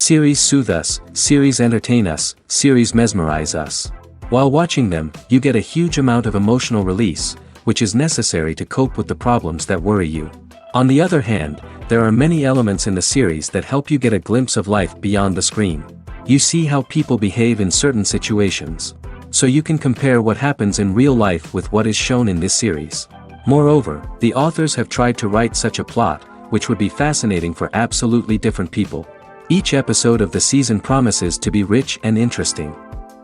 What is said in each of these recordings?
Series soothe us, series entertain us, series mesmerize us. While watching them, you get a huge amount of emotional release, which is necessary to cope with the problems that worry you. On the other hand, there are many elements in the series that help you get a glimpse of life beyond the screen. You see how people behave in certain situations. So you can compare what happens in real life with what is shown in this series. Moreover, the authors have tried to write such a plot, which would be fascinating for absolutely different people. Each episode of the season promises to be rich and interesting.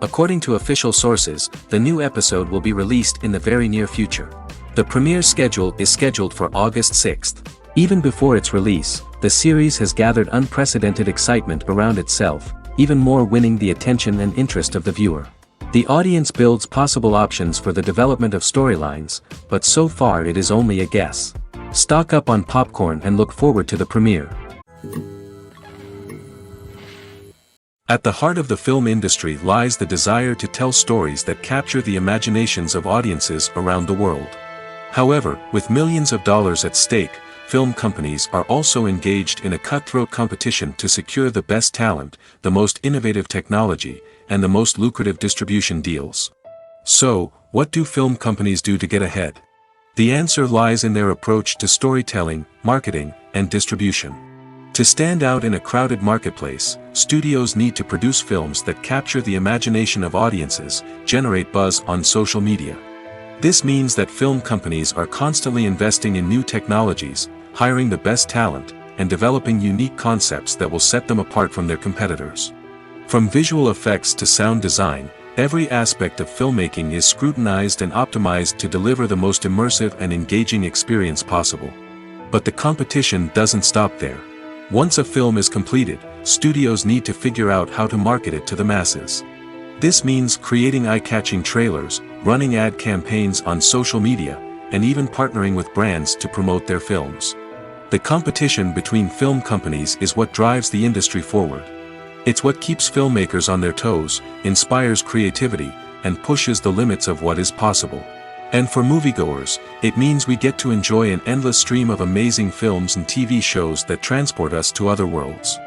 According to official sources, the new episode will be released in the very near future. The premiere schedule is scheduled for August 6th. Even before its release, the series has gathered unprecedented excitement around itself, even more winning the attention and interest of the viewer. The audience builds possible options for the development of storylines, but so far it is only a guess. Stock up on popcorn and look forward to the premiere. At the heart of the film industry lies the desire to tell stories that capture the imaginations of audiences around the world. However, with millions of dollars at stake, film companies are also engaged in a cutthroat competition to secure the best talent, the most innovative technology, and the most lucrative distribution deals. So, what do film companies do to get ahead? The answer lies in their approach to storytelling, marketing, and distribution. To stand out in a crowded marketplace, studios need to produce films that capture the imagination of audiences, generate buzz on social media. This means that film companies are constantly investing in new technologies, hiring the best talent, and developing unique concepts that will set them apart from their competitors. From visual effects to sound design, every aspect of filmmaking is scrutinized and optimized to deliver the most immersive and engaging experience possible. But the competition doesn't stop there. Once a film is completed, studios need to figure out how to market it to the masses. This means creating eye-catching trailers, running ad campaigns on social media, and even partnering with brands to promote their films. The competition between film companies is what drives the industry forward. It's what keeps filmmakers on their toes, inspires creativity, and pushes the limits of what is possible. And for moviegoers, it means we get to enjoy an endless stream of amazing films and TV shows that transport us to other worlds.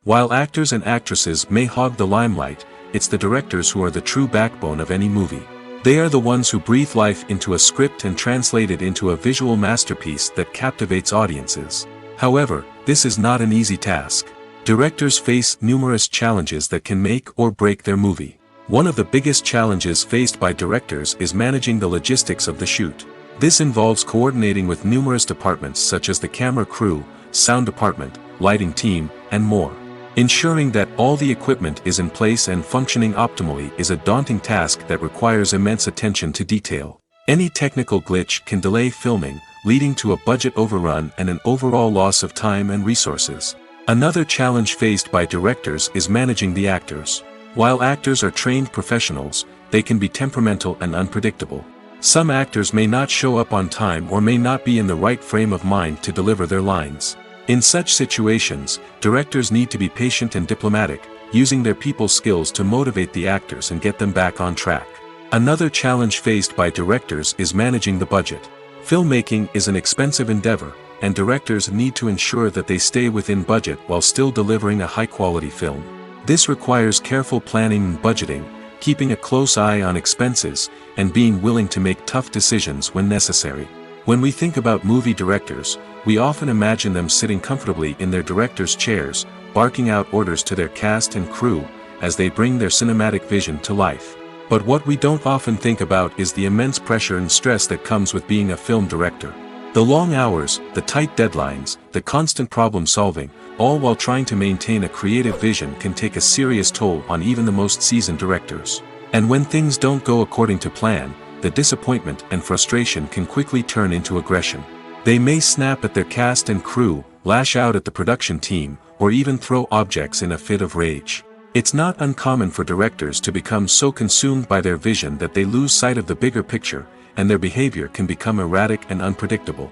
While actors and actresses may hog the limelight, it's the directors who are the true backbone of any movie. They are the ones who breathe life into a script and translate it into a visual masterpiece that captivates audiences. However, this is not an easy task. Directors face numerous challenges that can make or break their movie. One of the biggest challenges faced by directors is managing the logistics of the shoot. This involves coordinating with numerous departments such as the camera crew, sound department, lighting team, and more. Ensuring that all the equipment is in place and functioning optimally is a daunting task that requires immense attention to detail. Any technical glitch can delay filming, leading to a budget overrun and an overall loss of time and resources. Another challenge faced by directors is managing the actors. While actors are trained professionals, they can be temperamental and unpredictable. Some actors may not show up on time or may not be in the right frame of mind to deliver their lines. In such situations, directors need to be patient and diplomatic, using their people skills to motivate the actors and get them back on track. Another challenge faced by directors is managing the budget. Filmmaking is an expensive endeavor, and directors need to ensure that they stay within budget while still delivering a high-quality film. This requires careful planning and budgeting, keeping a close eye on expenses, and being willing to make tough decisions when necessary. When we think about movie directors, we often imagine them sitting comfortably in their director's chairs, barking out orders to their cast and crew, as they bring their cinematic vision to life. But what we don't often think about is the immense pressure and stress that comes with being a film director. The long hours, the tight deadlines, the constant problem solving, all while trying to maintain a creative vision can take a serious toll on even the most seasoned directors. And when things don't go according to plan, the disappointment and frustration can quickly turn into aggression. They may snap at their cast and crew, lash out at the production team, or even throw objects in a fit of rage. It's not uncommon for directors to become so consumed by their vision that they lose sight of the bigger picture, and their behavior can become erratic and unpredictable.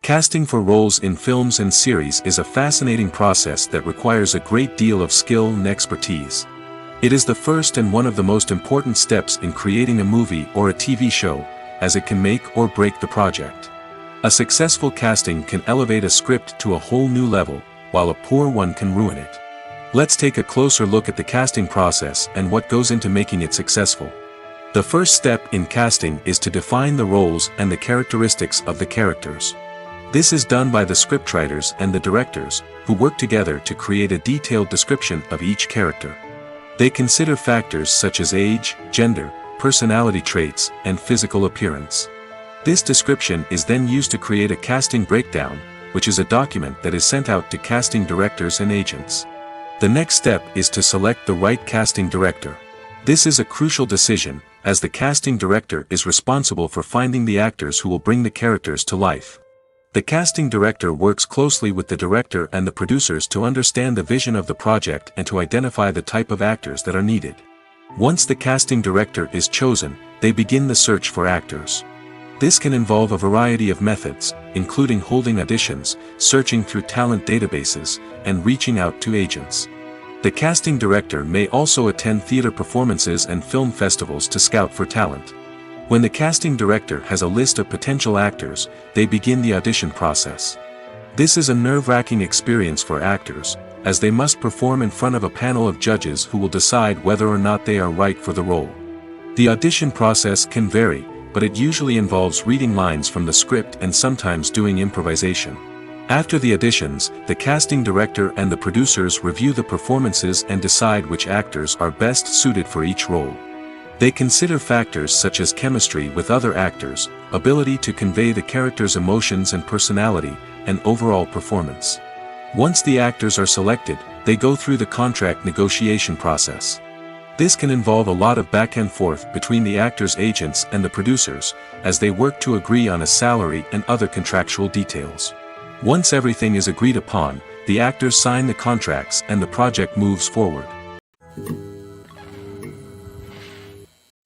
Casting for roles in films and series is a fascinating process that requires a great deal of skill and expertise. It is the first and one of the most important steps in creating a movie or a TV show, as it can make or break the project. A successful casting can elevate a script to a whole new level, while a poor one can ruin it. Let's take a closer look at the casting process and what goes into making it successful. The first step in casting is to define the roles and the characteristics of the characters. This is done by the scriptwriters and the directors, who work together to create a detailed description of each character. They consider factors such as age, gender, personality traits, and physical appearance. This description is then used to create a casting breakdown, which is a document that is sent out to casting directors and agents. The next step is to select the right casting director. This is a crucial decision, as the casting director is responsible for finding the actors who will bring the characters to life. The casting director works closely with the director and the producers to understand the vision of the project and to identify the type of actors that are needed. Once the casting director is chosen, they begin the search for actors. This can involve a variety of methods, including holding auditions, searching through talent databases, and reaching out to agents. The casting director may also attend theater performances and film festivals to scout for talent. When the casting director has a list of potential actors, they begin the audition process. This is a nerve-wracking experience for actors, as they must perform in front of a panel of judges who will decide whether or not they are right for the role. The audition process can vary, but it usually involves reading lines from the script and sometimes doing improvisation. After the auditions, the casting director and the producers review the performances and decide which actors are best suited for each role. They consider factors such as chemistry with other actors, ability to convey the character's emotions and personality, and overall performance. Once the actors are selected, they go through the contract negotiation process. This can involve a lot of back and forth between the actors' agents and the producers, as they work to agree on a salary and other contractual details. Once everything is agreed upon, the actors sign the contracts and the project moves forward.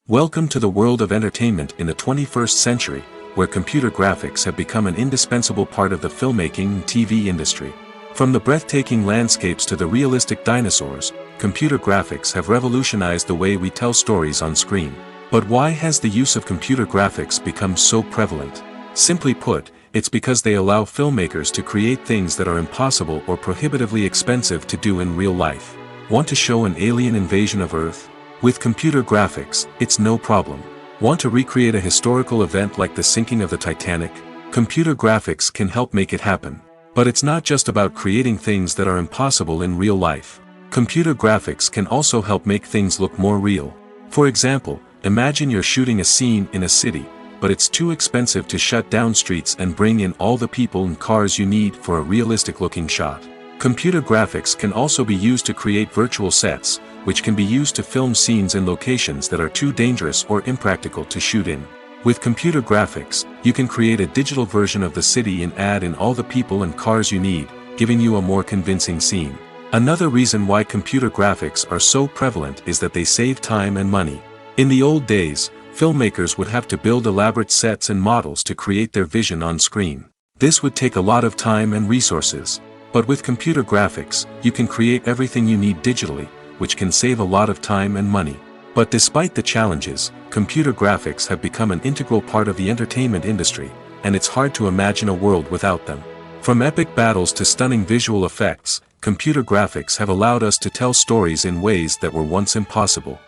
Welcome to the world of entertainment in the 21st century, where computer graphics have become an indispensable part of the filmmaking and TV industry. From the breathtaking landscapes to the realistic dinosaurs, computer graphics have revolutionized the way we tell stories on screen. But why has the use of computer graphics become so prevalent? Simply put, it's because they allow filmmakers to create things that are impossible or prohibitively expensive to do in real life. Want to show an alien invasion of Earth? With computer graphics, it's no problem. Want to recreate a historical event like the sinking of the Titanic? Computer graphics can help make it happen. But it's not just about creating things that are impossible in real life. Computer graphics can also help make things look more real. For example, imagine you're shooting a scene in a city, but it's too expensive to shut down streets and bring in all the people and cars you need for a realistic-looking shot. Computer graphics can also be used to create virtual sets, which can be used to film scenes in locations that are too dangerous or impractical to shoot in. With computer graphics, you can create a digital version of the city and add in all the people and cars you need, giving you a more convincing scene. Another reason why computer graphics are so prevalent is that they save time and money. In the old days, filmmakers would have to build elaborate sets and models to create their vision on screen. This would take a lot of time and resources. But with computer graphics, you can create everything you need digitally, which can save a lot of time and money. But despite the challenges, computer graphics have become an integral part of the entertainment industry, and it's hard to imagine a world without them. From epic battles to stunning visual effects, computer graphics have allowed us to tell stories in ways that were once impossible.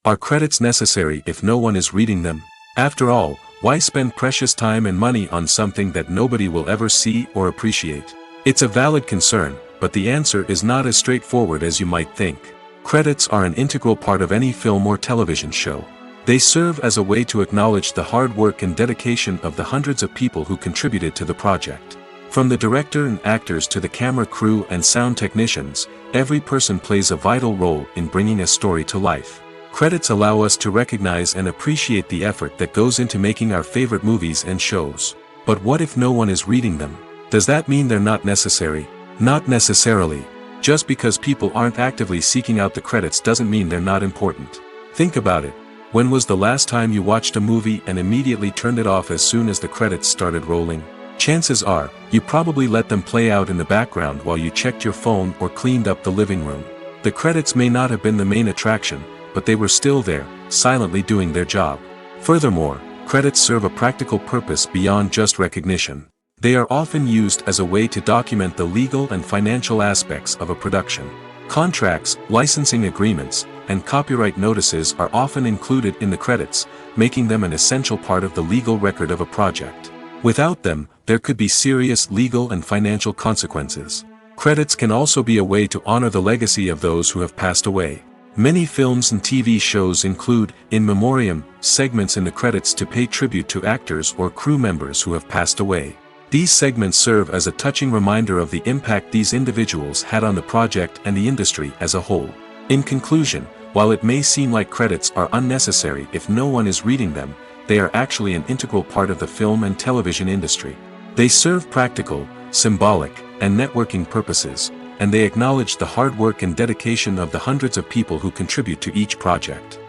Are credits necessary if no one is reading them? After all, why spend precious time and money on something that nobody will ever see or appreciate? It's a valid concern, but the answer is not as straightforward as you might think. Credits are an integral part of any film or television show. They serve as a way to acknowledge the hard work and dedication of the hundreds of people who contributed to the project. From the director and actors to the camera crew and sound technicians, every person plays a vital role in bringing a story to life. Credits allow us to recognize and appreciate the effort that goes into making our favorite movies and shows. But what if no one is reading them? Does that mean they're not necessary? Not necessarily. Just because people aren't actively seeking out the credits doesn't mean they're not important. Think about it. When was the last time you watched a movie and immediately turned it off as soon as the credits started rolling? Chances are, you probably let them play out in the background while you checked your phone or cleaned up the living room. The credits may not have been the main attraction, but they were still there, silently doing their job. Furthermore, credits serve a practical purpose beyond just recognition. They are often used as a way to document the legal and financial aspects of a production. Contracts, licensing agreements, and copyright notices are often included in the credits, making them an essential part of the legal record of a project. Without them, there could be serious legal and financial consequences. Credits can also be a way to honor the legacy of those who have passed away. Many films and TV shows include, in memoriam, segments in the credits to pay tribute to actors or crew members who have passed away. These segments serve as a touching reminder of the impact these individuals had on the project and the industry as a whole. In conclusion, while it may seem like credits are unnecessary if no one is reading them, they are actually an integral part of the film and television industry. They serve practical, symbolic, and networking purposes, and they acknowledge the hard work and dedication of the hundreds of people who contribute to each project.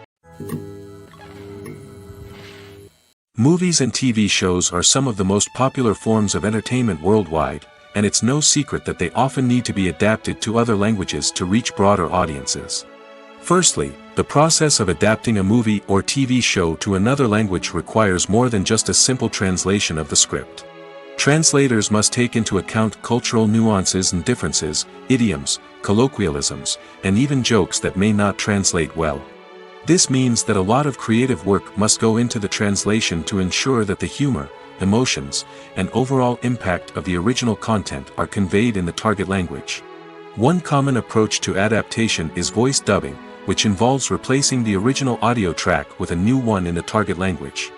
Movies and TV shows are some of the most popular forms of entertainment worldwide, and it's no secret that they often need to be adapted to other languages to reach broader audiences. Firstly, the process of adapting a movie or TV show to another language requires more than just a simple translation of the script. Translators must take into account cultural nuances and differences, idioms, colloquialisms, and even jokes that may not translate well. This means that a lot of creative work must go into the translation to ensure that the humor, emotions, and overall impact of the original content are conveyed in the target language. One common approach to adaptation is voice dubbing, which involves replacing the original audio track with a new one in the target language.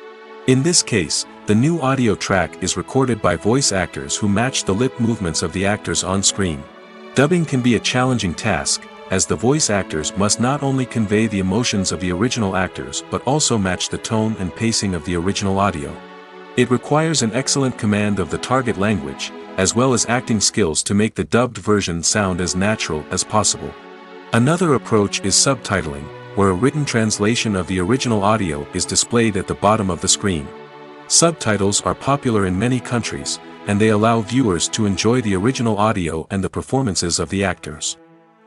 In this case, the new audio track is recorded by voice actors who match the lip movements of the actors on screen. Dubbing can be a challenging task, as the voice actors must not only convey the emotions of the original actors but also match the tone and pacing of the original audio. It requires an excellent command of the target language, as well as acting skills to make the dubbed version sound as natural as possible. Another approach is subtitling, where a written translation of the original audio is displayed at the bottom of the screen. Subtitles are popular in many countries, and they allow viewers to enjoy the original audio and the performances of the actors.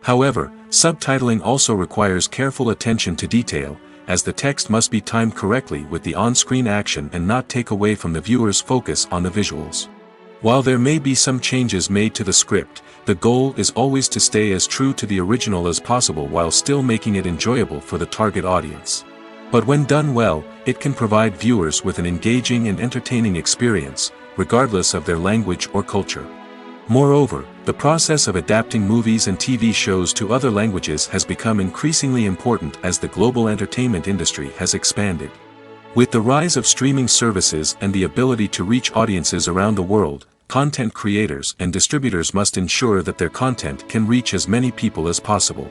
However, subtitling also requires careful attention to detail, as the text must be timed correctly with the on-screen action and not take away from the viewer's focus on the visuals. While there may be some changes made to the script, the goal is always to stay as true to the original as possible while still making it enjoyable for the target audience. But when done well, it can provide viewers with an engaging and entertaining experience, regardless of their language or culture. Moreover, the process of adapting movies and TV shows to other languages has become increasingly important as the global entertainment industry has expanded. With the rise of streaming services and the ability to reach audiences around the world, content creators and distributors must ensure that their content can reach as many people as possible.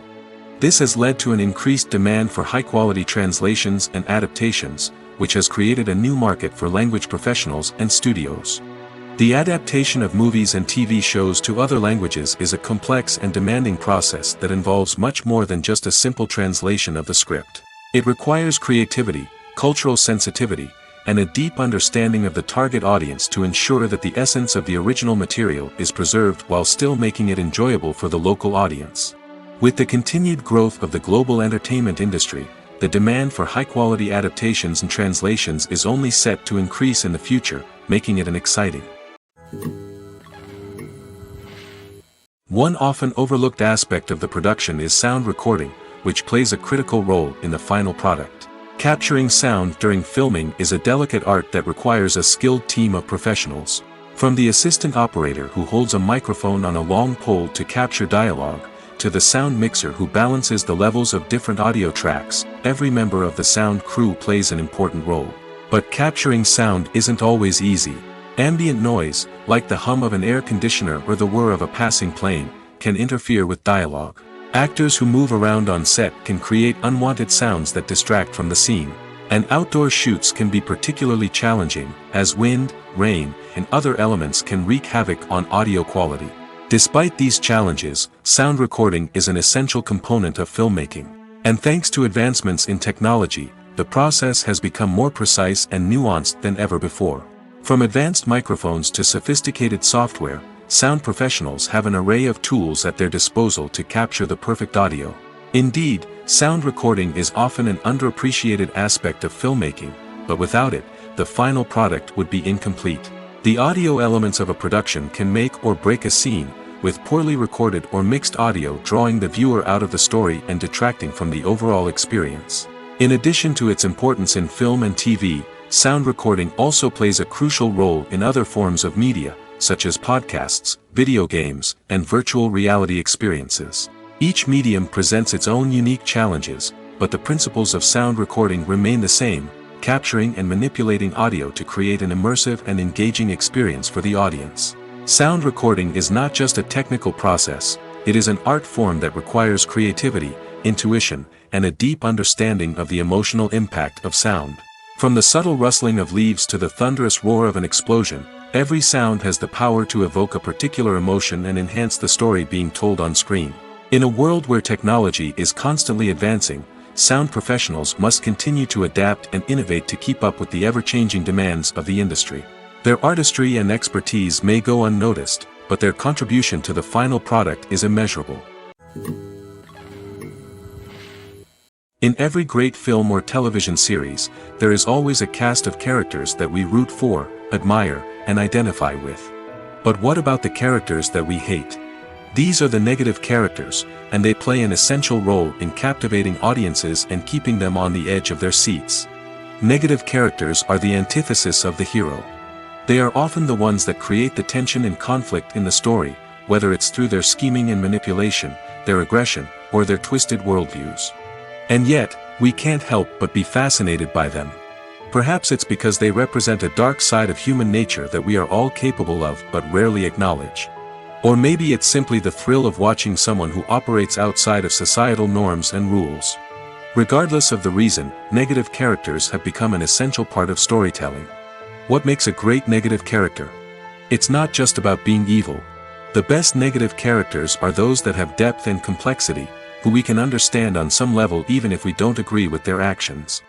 This has led to an increased demand for high-quality translations and adaptations, which has created a new market for language professionals and studios. The adaptation of movies and TV shows to other languages is a complex and demanding process that involves much more than just a simple translation of the script. It requires creativity, cultural sensitivity, and a deep understanding of the target audience to ensure that the essence of the original material is preserved while still making it enjoyable for the local audience. With the continued growth of the global entertainment industry, the demand for high-quality adaptations and translations is only set to increase in the future, making it an exciting. One often overlooked aspect of the production is sound recording, which plays a critical role in the final product. Capturing sound during filming is a delicate art that requires a skilled team of professionals. From the assistant operator who holds a microphone on a long pole to capture dialogue, to the sound mixer who balances the levels of different audio tracks, every member of the sound crew plays an important role. But capturing sound isn't always easy. Ambient noise, like the hum of an air conditioner or the whir of a passing plane, can interfere with dialogue. Actors who move around on set can create unwanted sounds that distract from the scene. And outdoor shoots can be particularly challenging, as wind, rain, and other elements can wreak havoc on audio quality. Despite these challenges, sound recording is an essential component of filmmaking. And thanks to advancements in technology, the process has become more precise and nuanced than ever before. From advanced microphones to sophisticated software, sound professionals have an array of tools at their disposal to capture the perfect audio. Indeed, sound recording is often an underappreciated aspect of filmmaking, but without it, the final product would be incomplete. The audio elements of a production can make or break a scene, with poorly recorded or mixed audio drawing the viewer out of the story and detracting from the overall experience. In addition to its importance in film and TV, sound recording also plays a crucial role in other forms of media, such as podcasts, video games, and virtual reality experiences. Each medium presents its own unique challenges, but the principles of sound recording remain the same, capturing and manipulating audio to create an immersive and engaging experience for the audience. Sound recording is not just a technical process, it is an art form that requires creativity, intuition, and a deep understanding of the emotional impact of sound. From the subtle rustling of leaves to the thunderous roar of an explosion, every sound has the power to evoke a particular emotion and enhance the story being told on screen. In a world where technology is constantly advancing, sound professionals must continue to adapt and innovate to keep up with the ever-changing demands of the industry. Their artistry and expertise may go unnoticed, but their contribution to the final product is immeasurable. In every great film or television series, there is always a cast of characters that we root for, admire, and identify with. But what about the characters that we hate? These are the negative characters, and they play an essential role in captivating audiences and keeping them on the edge of their seats. Negative characters are the antithesis of the hero. They are often the ones that create the tension and conflict in the story, whether it's through their scheming and manipulation, their aggression, or their twisted worldviews. And yet, we can't help but be fascinated by them. Perhaps it's because they represent a dark side of human nature that we are all capable of but rarely acknowledge. Or maybe it's simply the thrill of watching someone who operates outside of societal norms and rules. Regardless of the reason, negative characters have become an essential part of storytelling. What makes a great negative character? It's not just about being evil. The best negative characters are those that have depth and complexity, who we can understand on some level even if we don't agree with their actions.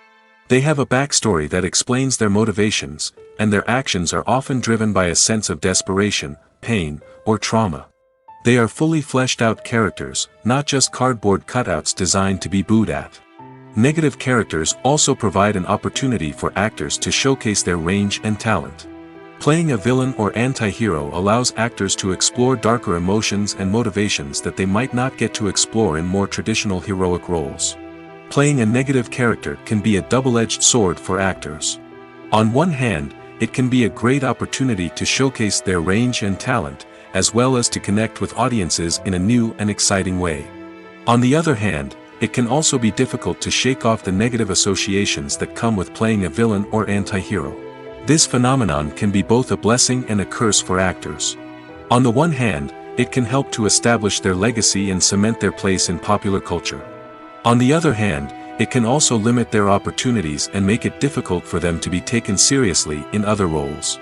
They have a backstory that explains their motivations, and their actions are often driven by a sense of desperation, pain, or trauma. They are fully fleshed out characters, not just cardboard cutouts designed to be booed at. Negative characters also provide an opportunity for actors to showcase their range and talent. Playing a villain or anti-hero allows actors to explore darker emotions and motivations that they might not get to explore in more traditional heroic roles. Playing a negative character can be a double-edged sword for actors. On one hand, it can be a great opportunity to showcase their range and talent, as well as to connect with audiences in a new and exciting way. On the other hand, it can also be difficult to shake off the negative associations that come with playing a villain or anti-hero. This phenomenon can be both a blessing and a curse for actors. On the one hand, it can help to establish their legacy and cement their place in popular culture. On the other hand, it can also limit their opportunities and make it difficult for them to be taken seriously in other roles.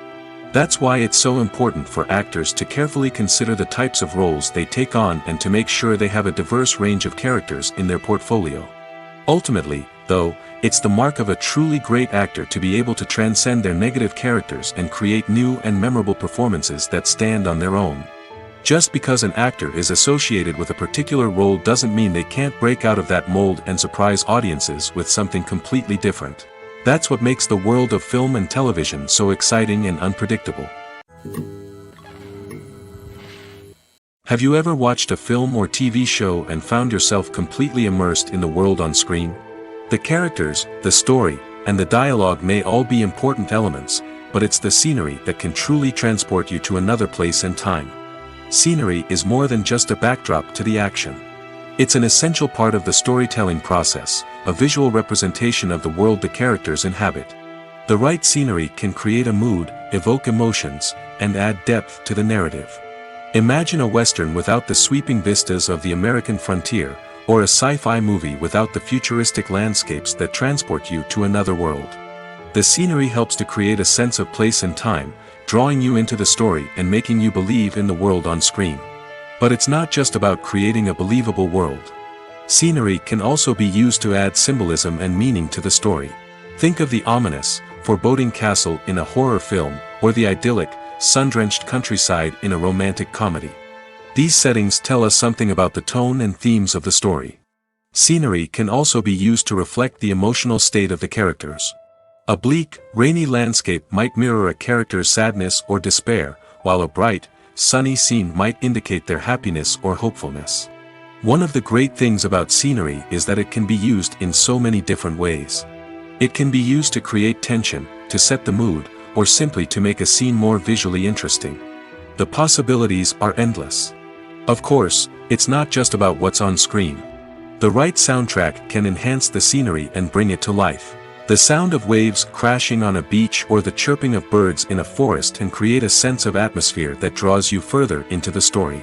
That's why it's so important for actors to carefully consider the types of roles they take on and to make sure they have a diverse range of characters in their portfolio. Ultimately, though, it's the mark of a truly great actor to be able to transcend their negative characters and create new and memorable performances that stand on their own. Just because an actor is associated with a particular role doesn't mean they can't break out of that mold and surprise audiences with something completely different. That's what makes the world of film and television so exciting and unpredictable. Have you ever watched a film or TV show and found yourself completely immersed in the world on screen? The characters, the story, and the dialogue may all be important elements, but it's the scenery that can truly transport you to another place and time. Scenery is more than just a backdrop to the action. It's an essential part of the storytelling process, a visual representation of the world the characters inhabit. The right scenery can create a mood, evoke emotions, and add depth to the narrative. Imagine a Western without the sweeping vistas of the American frontier, or a sci-fi movie without the futuristic landscapes that transport you to another world. The scenery helps to create a sense of place and time, drawing you into the story and making you believe in the world on screen. But it's not just about creating a believable world. Scenery can also be used to add symbolism and meaning to the story. Think of the ominous, foreboding castle in a horror film, or the idyllic, sun-drenched countryside in a romantic comedy. These settings tell us something about the tone and themes of the story. Scenery can also be used to reflect the emotional state of the characters. A bleak, rainy landscape might mirror a character's sadness or despair, while a bright, sunny scene might indicate their happiness or hopefulness. One of the great things about scenery is that it can be used in so many different ways. It can be used to create tension, to set the mood, or simply to make a scene more visually interesting. The possibilities are endless. Of course, it's not just about what's on screen. The right soundtrack can enhance the scenery and bring it to life. The sound of waves crashing on a beach or the chirping of birds in a forest can create a sense of atmosphere that draws you further into the story.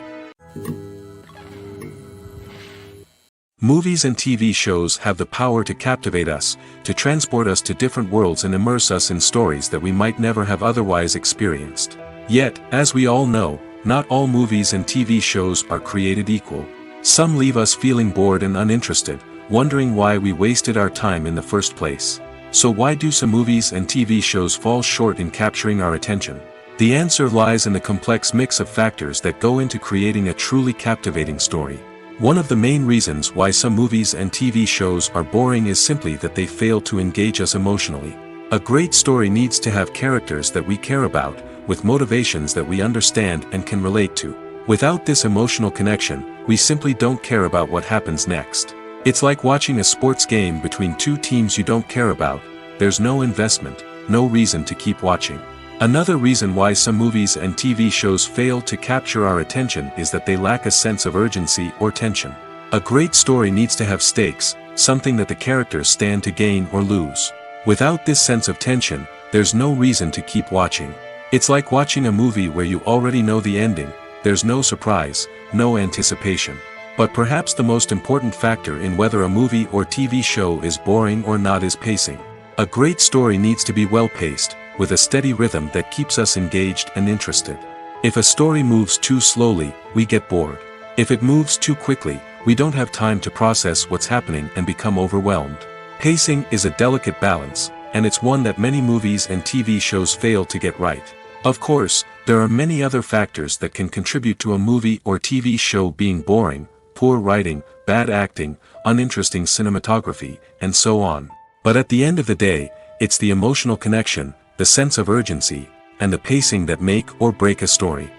Movies and TV shows have the power to captivate us, to transport us to different worlds and immerse us in stories that we might never have otherwise experienced. Yet, as we all know, not all movies and TV shows are created equal. Some leave us feeling bored and uninterested, wondering why we wasted our time in the first place. So why do some movies and TV shows fall short in capturing our attention? The answer lies in the complex mix of factors that go into creating a truly captivating story. One of the main reasons why some movies and TV shows are boring is simply that they fail to engage us emotionally. A great story needs to have characters that we care about, with motivations that we understand and can relate to. Without this emotional connection, we simply don't care about what happens next. It's like watching a sports game between two teams you don't care about. There's no investment, no reason to keep watching. Another reason why some movies and TV shows fail to capture our attention is that they lack a sense of urgency or tension. A great story needs to have stakes, something that the characters stand to gain or lose. Without this sense of tension, there's no reason to keep watching. It's like watching a movie where you already know the ending. There's no surprise, no anticipation. But perhaps the most important factor in whether a movie or TV show is boring or not is pacing. A great story needs to be well-paced, with a steady rhythm that keeps us engaged and interested. If a story moves too slowly, we get bored. If it moves too quickly, we don't have time to process what's happening and become overwhelmed. Pacing is a delicate balance, and it's one that many movies and TV shows fail to get right. Of course, there are many other factors that can contribute to a movie or TV show being boring: poor writing, bad acting, uninteresting cinematography, and so on. But at the end of the day, it's the emotional connection, the sense of urgency, and the pacing that make or break a story.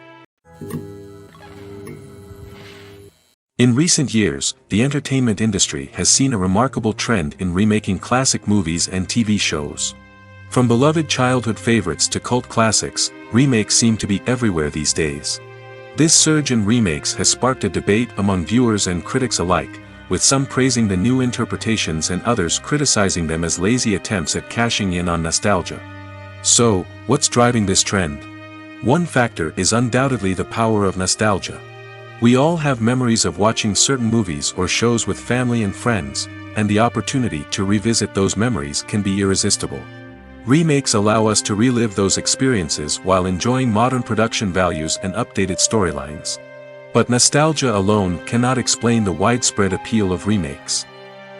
In recent years, the entertainment industry has seen a remarkable trend in remaking classic movies and TV shows. From beloved childhood favorites to cult classics, remakes seem to be everywhere these days. This surge in remakes has sparked a debate among viewers and critics alike, with some praising the new interpretations and others criticizing them as lazy attempts at cashing in on nostalgia. So, what's driving this trend? One factor is undoubtedly the power of nostalgia. We all have memories of watching certain movies or shows with family and friends, and the opportunity to revisit those memories can be irresistible. Remakes allow us to relive those experiences while enjoying modern production values and updated storylines. But nostalgia alone cannot explain the widespread appeal of remakes.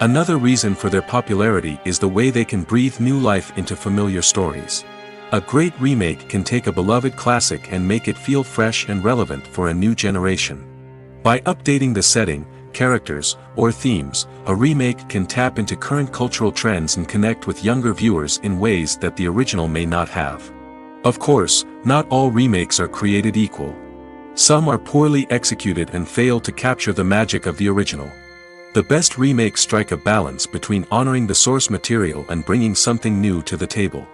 Another reason for their popularity is the way they can breathe new life into familiar stories. A great remake can take a beloved classic and make it feel fresh and relevant for a new generation. By updating the setting, characters, or themes, a remake can tap into current cultural trends and connect with younger viewers in ways that the original may not have. Of course, not all remakes are created equal. Some are poorly executed and fail to capture the magic of the original. The best remakes strike a balance between honoring the source material and bringing something new to the table.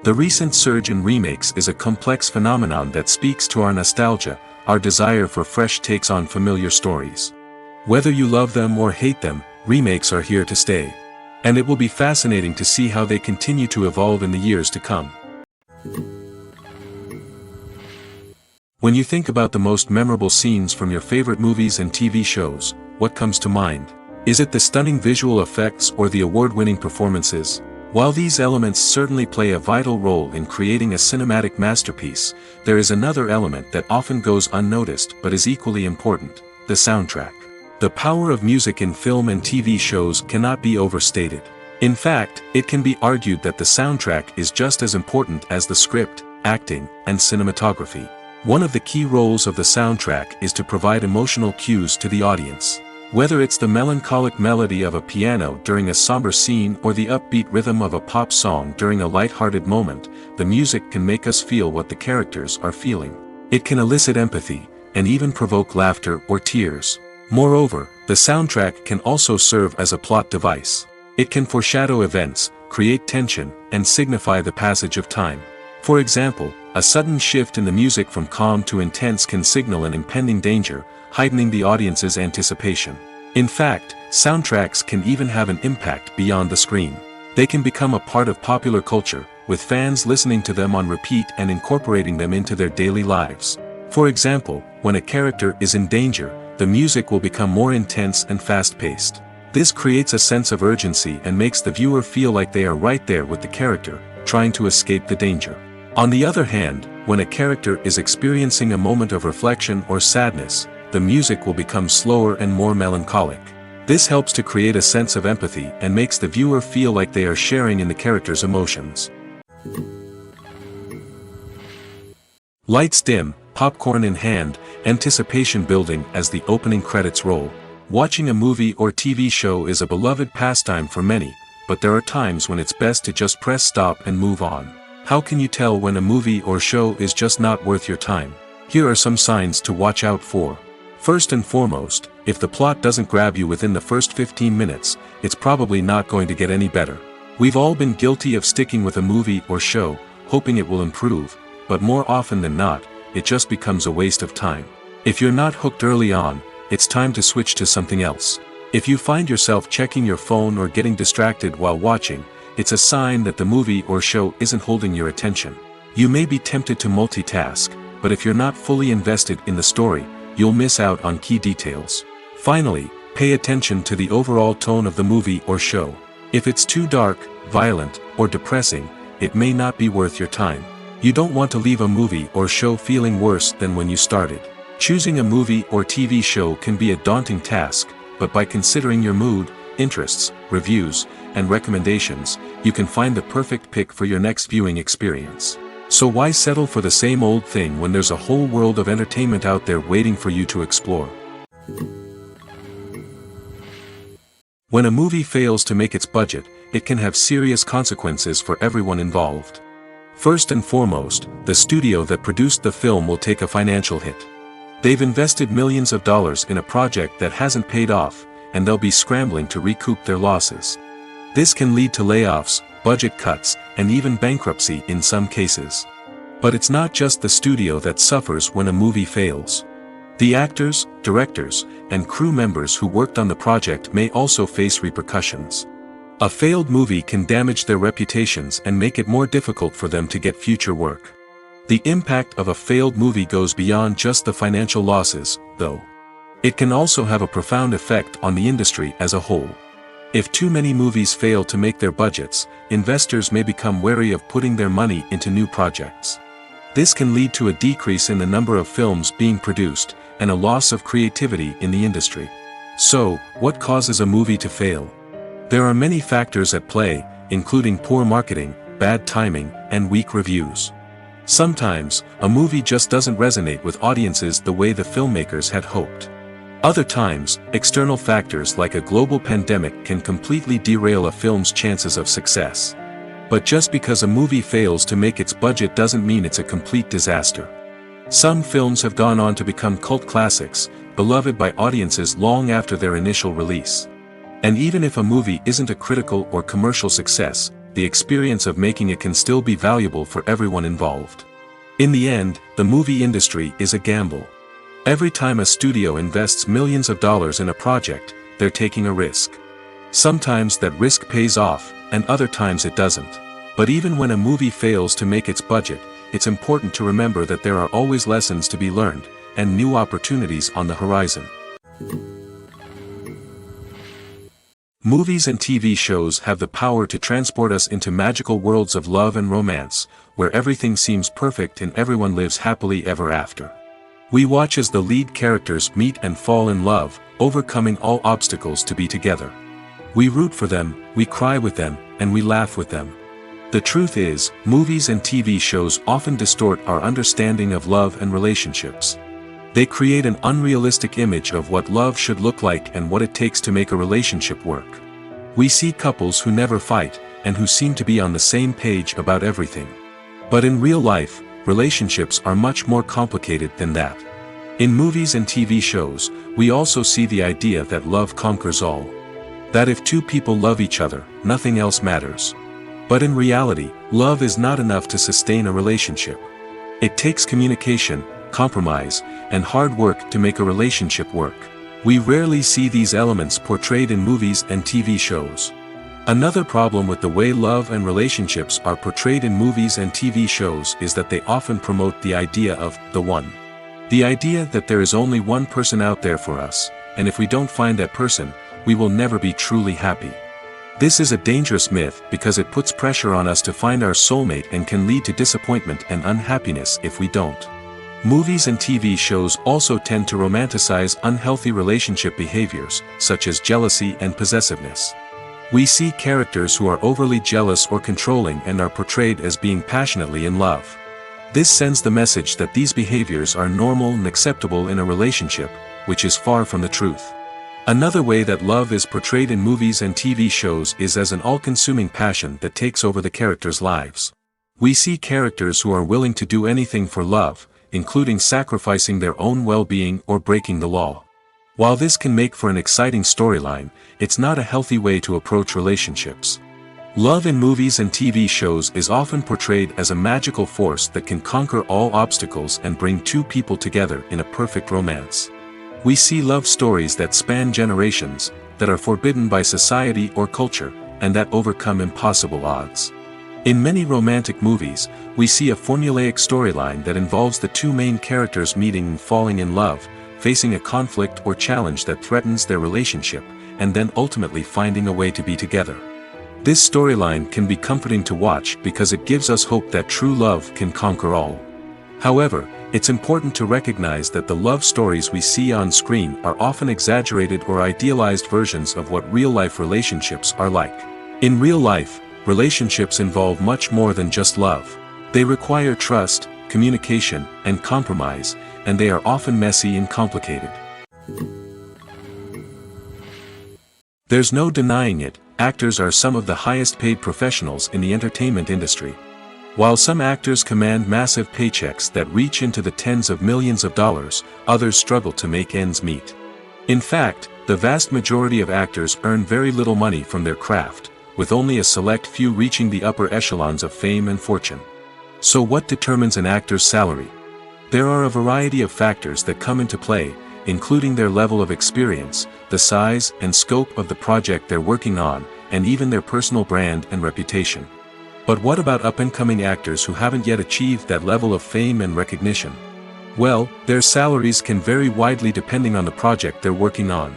The recent surge in remakes is a complex phenomenon that speaks to our nostalgia, our desire for fresh takes on familiar stories. Whether you love them or hate them, remakes are here to stay. And it will be fascinating to see how they continue to evolve in the years to come. When you think about the most memorable scenes from your favorite movies and TV shows, what comes to mind? Is it the stunning visual effects or the award-winning performances? While these elements certainly play a vital role in creating a cinematic masterpiece, there is another element that often goes unnoticed but is equally important: the soundtrack. The power of music in film and TV shows cannot be overstated. In fact, it can be argued that the soundtrack is just as important as the script, acting, and cinematography. One of the key roles of the soundtrack is to provide emotional cues to the audience. Whether it's the melancholic melody of a piano during a somber scene or the upbeat rhythm of a pop song during a light-hearted moment, the music can make us feel what the characters are feeling. It can elicit empathy, and even provoke laughter or tears. Moreover, the soundtrack can also serve as a plot device. It can foreshadow events, create tension, and signify the passage of time. For example, a sudden shift in the music from calm to intense can signal an impending danger, heightening the audience's anticipation. In fact, soundtracks can even have an impact beyond the screen. They can become a part of popular culture, with fans listening to them on repeat and incorporating them into their daily lives. For example, when a character is in danger, the music will become more intense and fast-paced. This creates a sense of urgency and makes the viewer feel like they are right there with the character, trying to escape the danger. On the other hand, when a character is experiencing a moment of reflection or sadness, the music will become slower and more melancholic. This helps to create a sense of empathy and makes the viewer feel like they are sharing in the character's emotions. Lights dim, popcorn in hand, anticipation building as the opening credits roll. Watching a movie or TV show is a beloved pastime for many, but there are times when it's best to just press stop and move on. How can you tell when a movie or show is just not worth your time? Here are some signs to watch out for. First and foremost, if the plot doesn't grab you within the first 15 minutes, it's probably not going to get any better. We've all been guilty of sticking with a movie or show, hoping it will improve, but more often than not, it just becomes a waste of time. If you're not hooked early on, it's time to switch to something else. If you find yourself checking your phone or getting distracted while watching, it's a sign that the movie or show isn't holding your attention. You may be tempted to multitask, but if you're not fully invested in the story, you'll miss out on key details. Finally, pay attention to the overall tone of the movie or show. If it's too dark, violent, or depressing, it may not be worth your time. You don't want to leave a movie or show feeling worse than when you started. Choosing a movie or TV show can be a daunting task, but by considering your mood, interests, reviews, and recommendations, you can find the perfect pick for your next viewing experience. So why settle for the same old thing when there's a whole world of entertainment out there waiting for you to explore? When a movie fails to make its budget, it can have serious consequences for everyone involved. First and foremost, the studio that produced the film will take a financial hit. They've invested millions of dollars in a project that hasn't paid off, and they'll be scrambling to recoup their losses. This can lead to layoffs, budget cuts, and even bankruptcy in some cases. But it's not just the studio that suffers when a movie fails. The actors, directors, and crew members who worked on the project may also face repercussions. A failed movie can damage their reputations and make it more difficult for them to get future work. The impact of a failed movie goes beyond just the financial losses, though. It can also have a profound effect on the industry as a whole. If too many movies fail to make their budgets, investors may become wary of putting their money into new projects. This can lead to a decrease in the number of films being produced, and a loss of creativity in the industry. So, what causes a movie to fail? There are many factors at play, including poor marketing, bad timing, and weak reviews. Sometimes, a movie just doesn't resonate with audiences the way the filmmakers had hoped. Other times, external factors like a global pandemic can completely derail a film's chances of success. But just because a movie fails to make its budget doesn't mean it's a complete disaster. Some films have gone on to become cult classics, beloved by audiences long after their initial release. And even if a movie isn't a critical or commercial success, the experience of making it can still be valuable for everyone involved. In the end, the movie industry is a gamble. Every time a studio invests millions of dollars in a project, they're taking a risk. Sometimes that risk pays off, and other times it doesn't. But even when a movie fails to make its budget, it's important to remember that there are always lessons to be learned, and new opportunities on the horizon. Movies and TV shows have the power to transport us into magical worlds of love and romance, where everything seems perfect and everyone lives happily ever after. We watch as the lead characters meet and fall in love, overcoming all obstacles to be together. We root for them, we cry with them, and we laugh with them. The truth is, movies and TV shows often distort our understanding of love and relationships. They create an unrealistic image of what love should look like and what it takes to make a relationship work. We see couples who never fight, and who seem to be on the same page about everything. But in real life, relationships are much more complicated than that. In movies and TV shows, we also see the idea that love conquers all. That if two people love each other, nothing else matters. But in reality, love is not enough to sustain a relationship. It takes communication, compromise, and hard work to make a relationship work. We rarely see these elements portrayed in movies and TV shows. Another problem with the way love and relationships are portrayed in movies and TV shows is that they often promote the idea of the one. The idea that there is only one person out there for us, and if we don't find that person, we will never be truly happy. This is a dangerous myth because it puts pressure on us to find our soulmate and can lead to disappointment and unhappiness if we don't. Movies and TV shows also tend to romanticize unhealthy relationship behaviors, such as jealousy and possessiveness. We see characters who are overly jealous or controlling and are portrayed as being passionately in love. This sends the message that these behaviors are normal and acceptable in a relationship, which is far from the truth. Another way that love is portrayed in movies and TV shows is as an all-consuming passion that takes over the characters' lives. We see characters who are willing to do anything for love, including sacrificing their own well-being or breaking the law. While this can make for an exciting storyline, it's not a healthy way to approach relationships. Love in movies and TV shows is often portrayed as a magical force that can conquer all obstacles and bring two people together in a perfect romance. We see love stories that span generations, that are forbidden by society or culture, and that overcome impossible odds. In many romantic movies, we see a formulaic storyline that involves the two main characters meeting and falling in love, facing a conflict or challenge that threatens their relationship, and then ultimately finding a way to be together. This storyline can be comforting to watch because it gives us hope that true love can conquer all. However, it's important to recognize that the love stories we see on screen are often exaggerated or idealized versions of what real-life relationships are like. In real life, relationships involve much more than just love. They require trust, communication, and compromise, and they are often messy and complicated. There's no denying it, actors are some of the highest paid professionals in the entertainment industry. While some actors command massive paychecks that reach into the tens of millions of dollars, others struggle to make ends meet. In fact, the vast majority of actors earn very little money from their craft, with only a select few reaching the upper echelons of fame and fortune. So what determines an actor's salary? There are a variety of factors that come into play, including their level of experience, the size and scope of the project they're working on, and even their personal brand and reputation. But what about up-and-coming actors who haven't yet achieved that level of fame and recognition? Well, their salaries can vary widely depending on the project they're working on.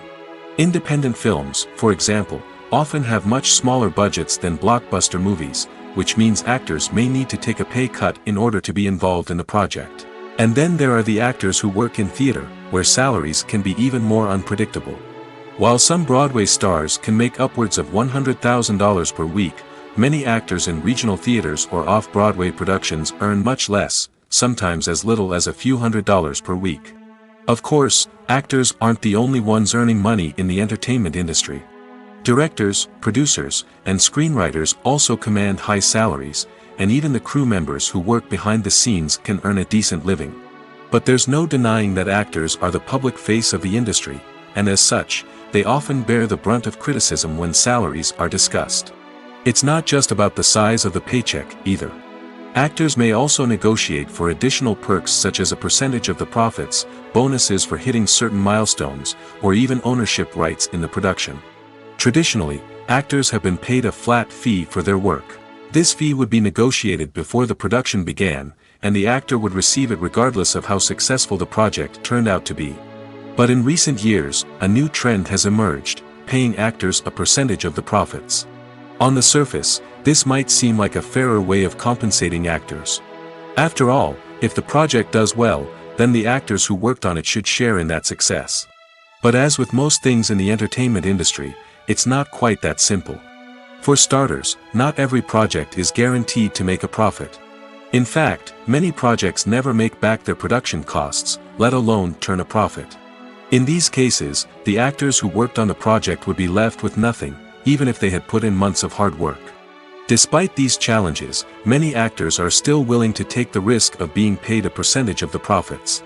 Independent films, for example, often have much smaller budgets than blockbuster movies, which means actors may need to take a pay cut in order to be involved in the project. And then there are the actors who work in theater, where salaries can be even more unpredictable. While some Broadway stars can make upwards of $100,000 per week, many actors in regional theaters or off-Broadway productions earn much less, sometimes as little as a few $100s per week. Of course, actors aren't the only ones earning money in the entertainment industry. Directors, producers, and screenwriters also command high salaries, and even the crew members who work behind the scenes can earn a decent living. But there's no denying that actors are the public face of the industry, and as such, they often bear the brunt of criticism when salaries are discussed. It's not just about the size of the paycheck, either. Actors may also negotiate for additional perks such as a percentage of the profits, bonuses for hitting certain milestones, or even ownership rights in the production. Traditionally, actors have been paid a flat fee for their work. This fee would be negotiated before the production began, and the actor would receive it regardless of how successful the project turned out to be. But in recent years, a new trend has emerged, paying actors a percentage of the profits. On the surface, this might seem like a fairer way of compensating actors. After all, if the project does well, then the actors who worked on it should share in that success. But as with most things in the entertainment industry, it's not quite that simple. For starters, not every project is guaranteed to make a profit. In fact, many projects never make back their production costs, let alone turn a profit. In these cases, the actors who worked on the project would be left with nothing, even if they had put in months of hard work. Despite these challenges, many actors are still willing to take the risk of being paid a percentage of the profits.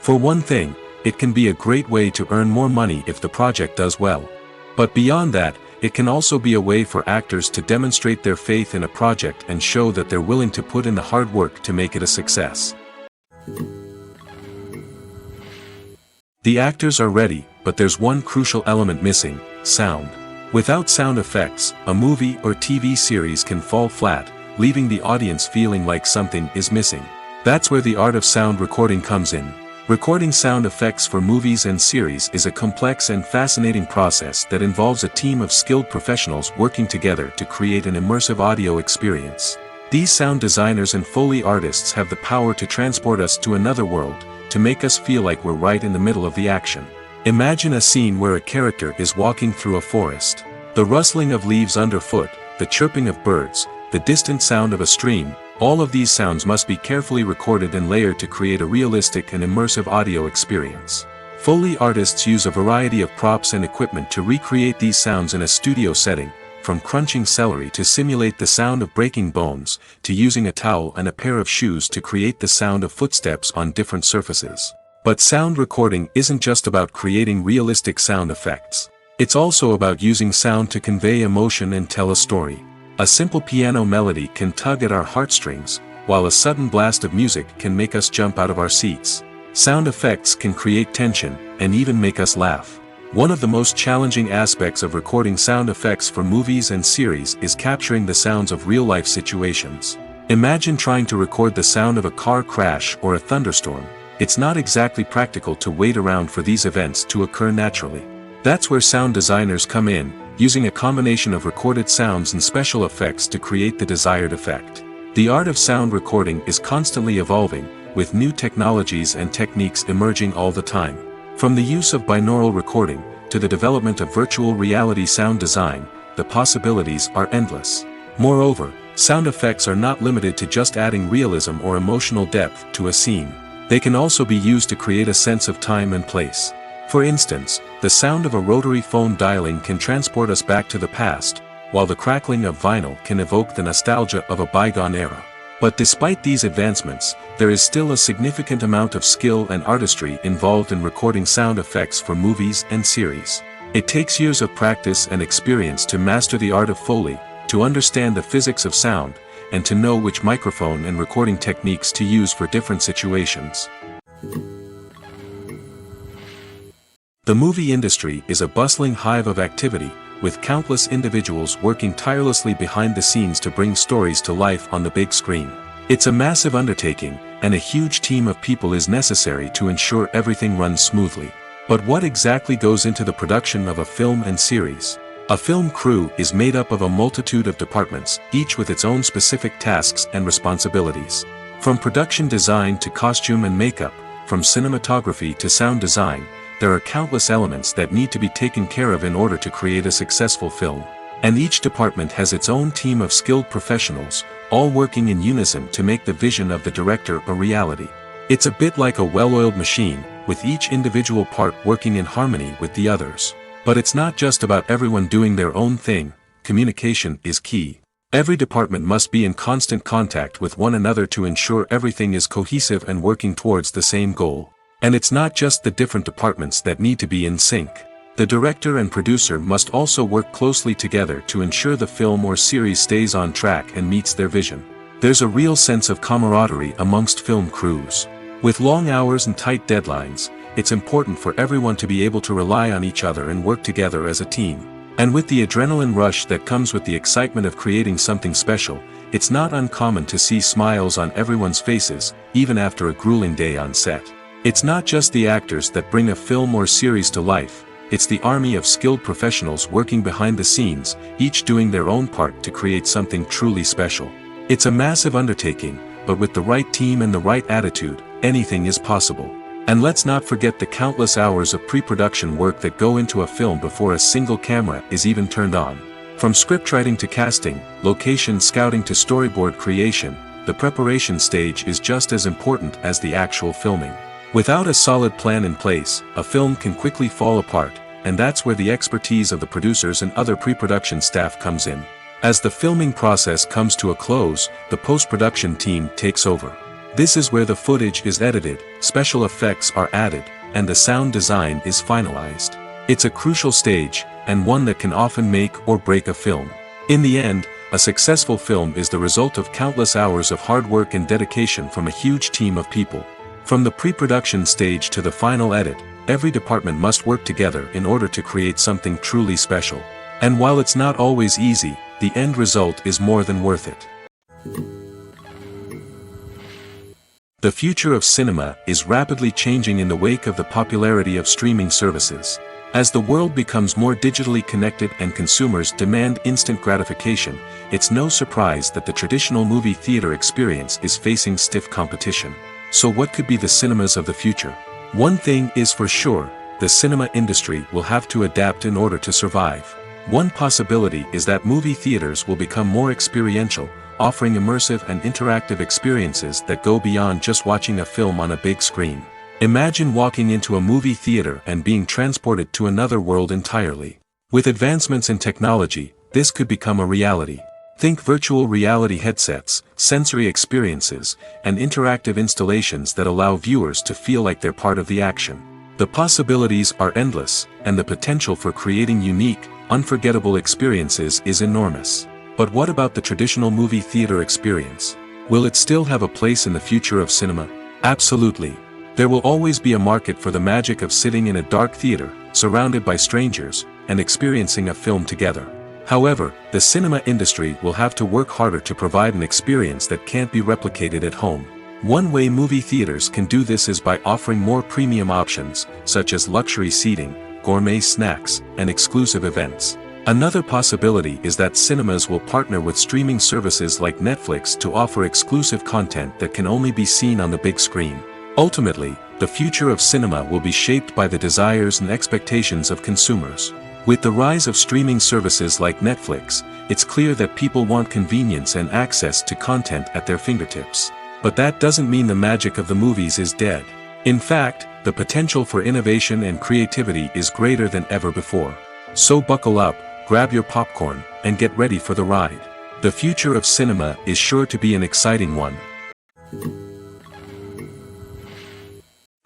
For one thing, it can be a great way to earn more money if the project does well. But beyond that, it can also be a way for actors to demonstrate their faith in a project and show that they're willing to put in the hard work to make it a success. The actors are ready, but there's one crucial element missing: sound. Without sound effects, a movie or TV series can fall flat, leaving the audience feeling like something is missing. That's where the art of sound recording comes in. Recording sound effects for movies and series is a complex and fascinating process that involves a team of skilled professionals working together to create an immersive audio experience. These sound designers and Foley artists have the power to transport us to another world, to make us feel like we're right in the middle of the action. Imagine a scene where a character is walking through a forest. The rustling of leaves underfoot, the chirping of birds, the distant sound of a stream, all of these sounds must be carefully recorded and layered to create a realistic and immersive audio experience. Foley artists use a variety of props and equipment to recreate these sounds in a studio setting, from crunching celery to simulate the sound of breaking bones, to using a towel and a pair of shoes to create the sound of footsteps on different surfaces. But sound recording isn't just about creating realistic sound effects. It's also about using sound to convey emotion and tell a story. A simple piano melody can tug at our heartstrings, while a sudden blast of music can make us jump out of our seats. Sound effects can create tension, and even make us laugh. One of the most challenging aspects of recording sound effects for movies and series is capturing the sounds of real-life situations. Imagine trying to record the sound of a car crash or a thunderstorm. It's not exactly practical to wait around for these events to occur naturally. That's where sound designers come in, using a combination of recorded sounds and special effects to create the desired effect. The art of sound recording is constantly evolving, with new technologies and techniques emerging all the time. From the use of binaural recording, to the development of virtual reality sound design, the possibilities are endless. Moreover, sound effects are not limited to just adding realism or emotional depth to a scene. They can also be used to create a sense of time and place. For instance, the sound of a rotary phone dialing can transport us back to the past, while the crackling of vinyl can evoke the nostalgia of a bygone era. But despite these advancements, there is still a significant amount of skill and artistry involved in recording sound effects for movies and series. It takes years of practice and experience to master the art of Foley, to understand the physics of sound, and to know which microphone and recording techniques to use for different situations. The movie industry is a bustling hive of activity, with countless individuals working tirelessly behind the scenes to bring stories to life on the big screen. It's a massive undertaking, and a huge team of people is necessary to ensure everything runs smoothly. But what exactly goes into the production of a film and series? A film crew is made up of a multitude of departments, each with its own specific tasks and responsibilities. From production design to costume and makeup, from cinematography to sound design, there are countless elements that need to be taken care of in order to create a successful film. And each department has its own team of skilled professionals, all working in unison to make the vision of the director a reality. It's a bit like a well-oiled machine, with each individual part working in harmony with the others. But it's not just about everyone doing their own thing. Communication is key. Every department must be in constant contact with one another to ensure everything is cohesive and working towards the same goal. And it's not just the different departments that need to be in sync. The director and producer must also work closely together to ensure the film or series stays on track and meets their vision. There's a real sense of camaraderie amongst film crews. With long hours and tight deadlines, it's important for everyone to be able to rely on each other and work together as a team. And with the adrenaline rush that comes with the excitement of creating something special, it's not uncommon to see smiles on everyone's faces, even after a grueling day on set. It's not just the actors that bring a film or series to life, it's the army of skilled professionals working behind the scenes, each doing their own part to create something truly special. It's a massive undertaking, but with the right team and the right attitude, anything is possible. And let's not forget the countless hours of pre-production work that go into a film before a single camera is even turned on. From scriptwriting to casting, location scouting to storyboard creation, the preparation stage is just as important as the actual filming. Without a solid plan in place, a film can quickly fall apart, and that's where the expertise of the producers and other pre-production staff comes in. As the filming process comes to a close, the post-production team takes over. This is where the footage is edited, special effects are added, and the sound design is finalized. It's a crucial stage, and one that can often make or break a film. In the end, a successful film is the result of countless hours of hard work and dedication from a huge team of people. From the pre-production stage to the final edit, every department must work together in order to create something truly special. And while it's not always easy, the end result is more than worth it. The future of cinema is rapidly changing in the wake of the popularity of streaming services. As the world becomes more digitally connected and consumers demand instant gratification, it's no surprise that the traditional movie theater experience is facing stiff competition. So what could be the cinemas of the future? One thing is for sure, the cinema industry will have to adapt in order to survive. One possibility is that movie theaters will become more experiential, offering immersive and interactive experiences that go beyond just watching a film on a big screen. Imagine walking into a movie theater and being transported to another world entirely. With advancements in technology, this could become a reality. Think virtual reality headsets, sensory experiences, and interactive installations that allow viewers to feel like they're part of the action. The possibilities are endless, and the potential for creating unique, unforgettable experiences is enormous. But what about the traditional movie theater experience? Will it still have a place in the future of cinema? Absolutely. There will always be a market for the magic of sitting in a dark theater, surrounded by strangers, and experiencing a film together. However, the cinema industry will have to work harder to provide an experience that can't be replicated at home. One way movie theaters can do this is by offering more premium options, such as luxury seating, gourmet snacks, and exclusive events. Another possibility is that cinemas will partner with streaming services like Netflix to offer exclusive content that can only be seen on the big screen. Ultimately, the future of cinema will be shaped by the desires and expectations of consumers. With the rise of streaming services like Netflix, it's clear that people want convenience and access to content at their fingertips. But that doesn't mean the magic of the movies is dead. In fact, the potential for innovation and creativity is greater than ever before. So buckle up, grab your popcorn, and get ready for the ride. The future of cinema is sure to be an exciting one.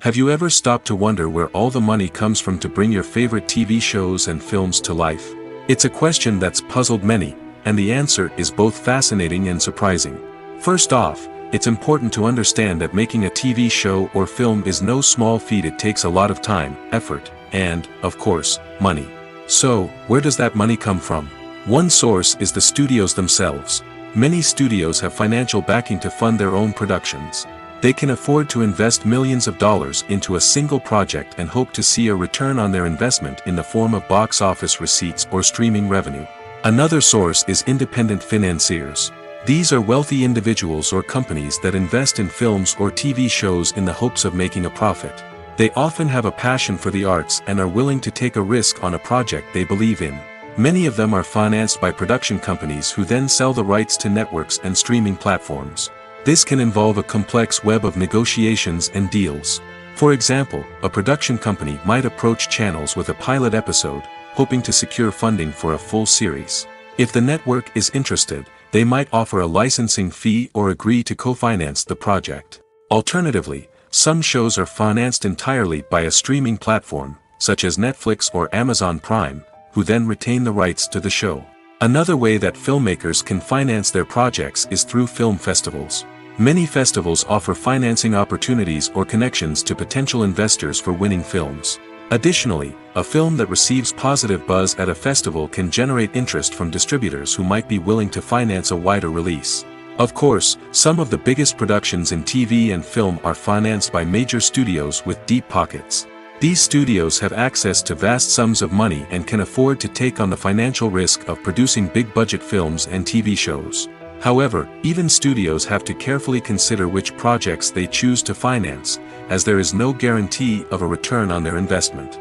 Have you ever stopped to wonder where all the money comes from to bring your favorite TV shows and films to life? It's a question that's puzzled many, and the answer is both fascinating and surprising. First off, it's important to understand that making a TV show or film is no small feat. It takes a lot of time, effort, and, of course, money. So, where does that money come from? One source is the studios themselves. Many studios have financial backing to fund their own productions. They can afford to invest millions of dollars into a single project and hope to see a return on their investment in the form of box office receipts or streaming revenue. Another source is independent financiers. These are wealthy individuals or companies that invest in films or TV shows in the hopes of making a profit. They often have a passion for the arts and are willing to take a risk on a project they believe in. Many of them are financed by production companies who then sell the rights to networks and streaming platforms. This can involve a complex web of negotiations and deals. For example, a production company might approach channels with a pilot episode, hoping to secure funding for a full series. If the network is interested, they might offer a licensing fee or agree to co-finance the project. Alternatively, some shows are financed entirely by a streaming platform, such as Netflix or Amazon Prime, who then retain the rights to the show. Another way that filmmakers can finance their projects is through film festivals. Many festivals offer financing opportunities or connections to potential investors for winning films. Additionally, a film that receives positive buzz at a festival can generate interest from distributors who might be willing to finance a wider release. Of course, some of the biggest productions in TV and film are financed by major studios with deep pockets. These studios have access to vast sums of money and can afford to take on the financial risk of producing big-budget films and TV shows. However, even studios have to carefully consider which projects they choose to finance, as there is no guarantee of a return on their investment.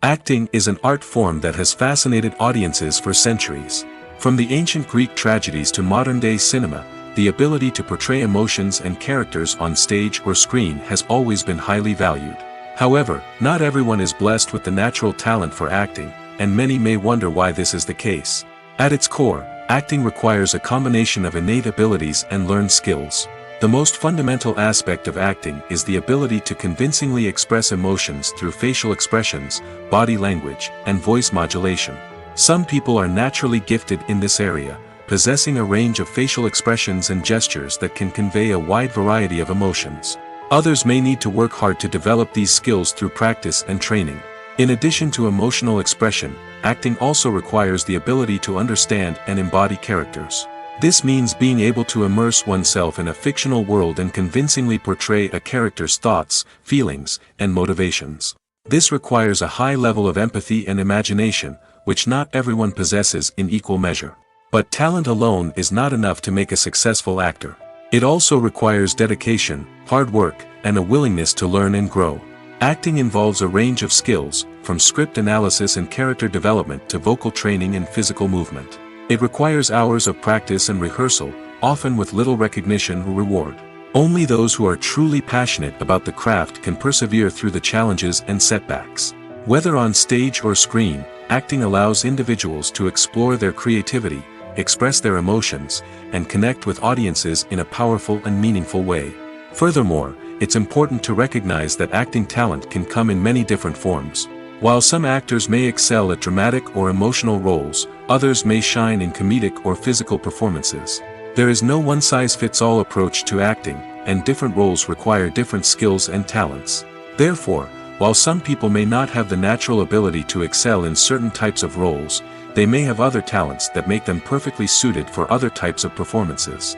Acting is an art form that has fascinated audiences for centuries. From the ancient Greek tragedies to modern-day cinema, the ability to portray emotions and characters on stage or screen has always been highly valued. However, not everyone is blessed with the natural talent for acting, and many may wonder why this is the case. At its core, acting requires a combination of innate abilities and learned skills. The most fundamental aspect of acting is the ability to convincingly express emotions through facial expressions, body language, and voice modulation. Some people are naturally gifted in this area, possessing a range of facial expressions and gestures that can convey a wide variety of emotions. Others may need to work hard to develop these skills through practice and training. In addition to emotional expression, acting also requires the ability to understand and embody characters. This means being able to immerse oneself in a fictional world and convincingly portray a character's thoughts, feelings, and motivations. This requires a high level of empathy and imagination, which not everyone possesses in equal measure. But talent alone is not enough to make a successful actor. It also requires dedication, hard work, and a willingness to learn and grow. Acting involves a range of skills, from script analysis and character development to vocal training and physical movement. It requires hours of practice and rehearsal, often with little recognition or reward. Only those who are truly passionate about the craft can persevere through the challenges and setbacks. Whether on stage or screen, acting allows individuals to explore their creativity, express their emotions, and connect with audiences in a powerful and meaningful way. Furthermore, it's important to recognize that acting talent can come in many different forms. While some actors may excel at dramatic or emotional roles, others may shine in comedic or physical performances. There is no one-size-fits-all approach to acting, and different roles require different skills and talents. Therefore, while some people may not have the natural ability to excel in certain types of roles, they may have other talents that make them perfectly suited for other types of performances.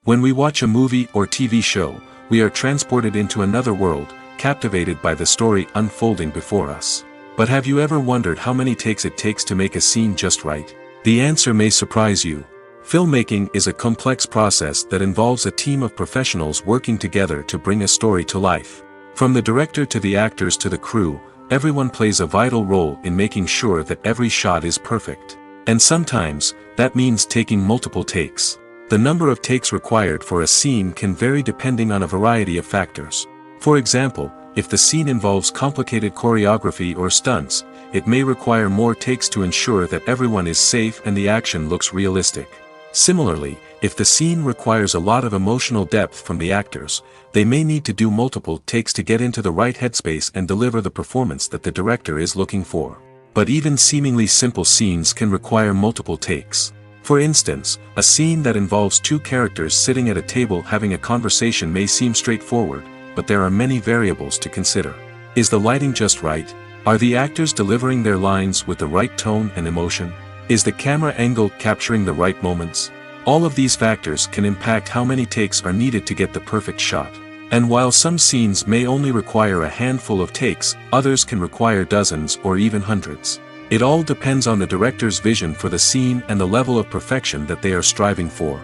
When we watch a movie or TV show, we are transported into another world, captivated by the story unfolding before us. But have you ever wondered how many takes it takes to make a scene just right? The answer may surprise you. Filmmaking is a complex process that involves a team of professionals working together to bring a story to life. From the director to the actors to the crew, everyone plays a vital role in making sure that every shot is perfect. And sometimes, that means taking multiple takes. The number of takes required for a scene can vary depending on a variety of factors. For example, if the scene involves complicated choreography or stunts, it may require more takes to ensure that everyone is safe and the action looks realistic. Similarly, if the scene requires a lot of emotional depth from the actors, they may need to do multiple takes to get into the right headspace and deliver the performance that the director is looking for. But even seemingly simple scenes can require multiple takes. For instance, a scene that involves two characters sitting at a table having a conversation may seem straightforward, but there are many variables to consider. Is the lighting just right? Are the actors delivering their lines with the right tone and emotion? Is the camera angle capturing the right moments? All of these factors can impact how many takes are needed to get the perfect shot. And while some scenes may only require a handful of takes, others can require dozens or even hundreds. It all depends on the director's vision for the scene and the level of perfection that they are striving for.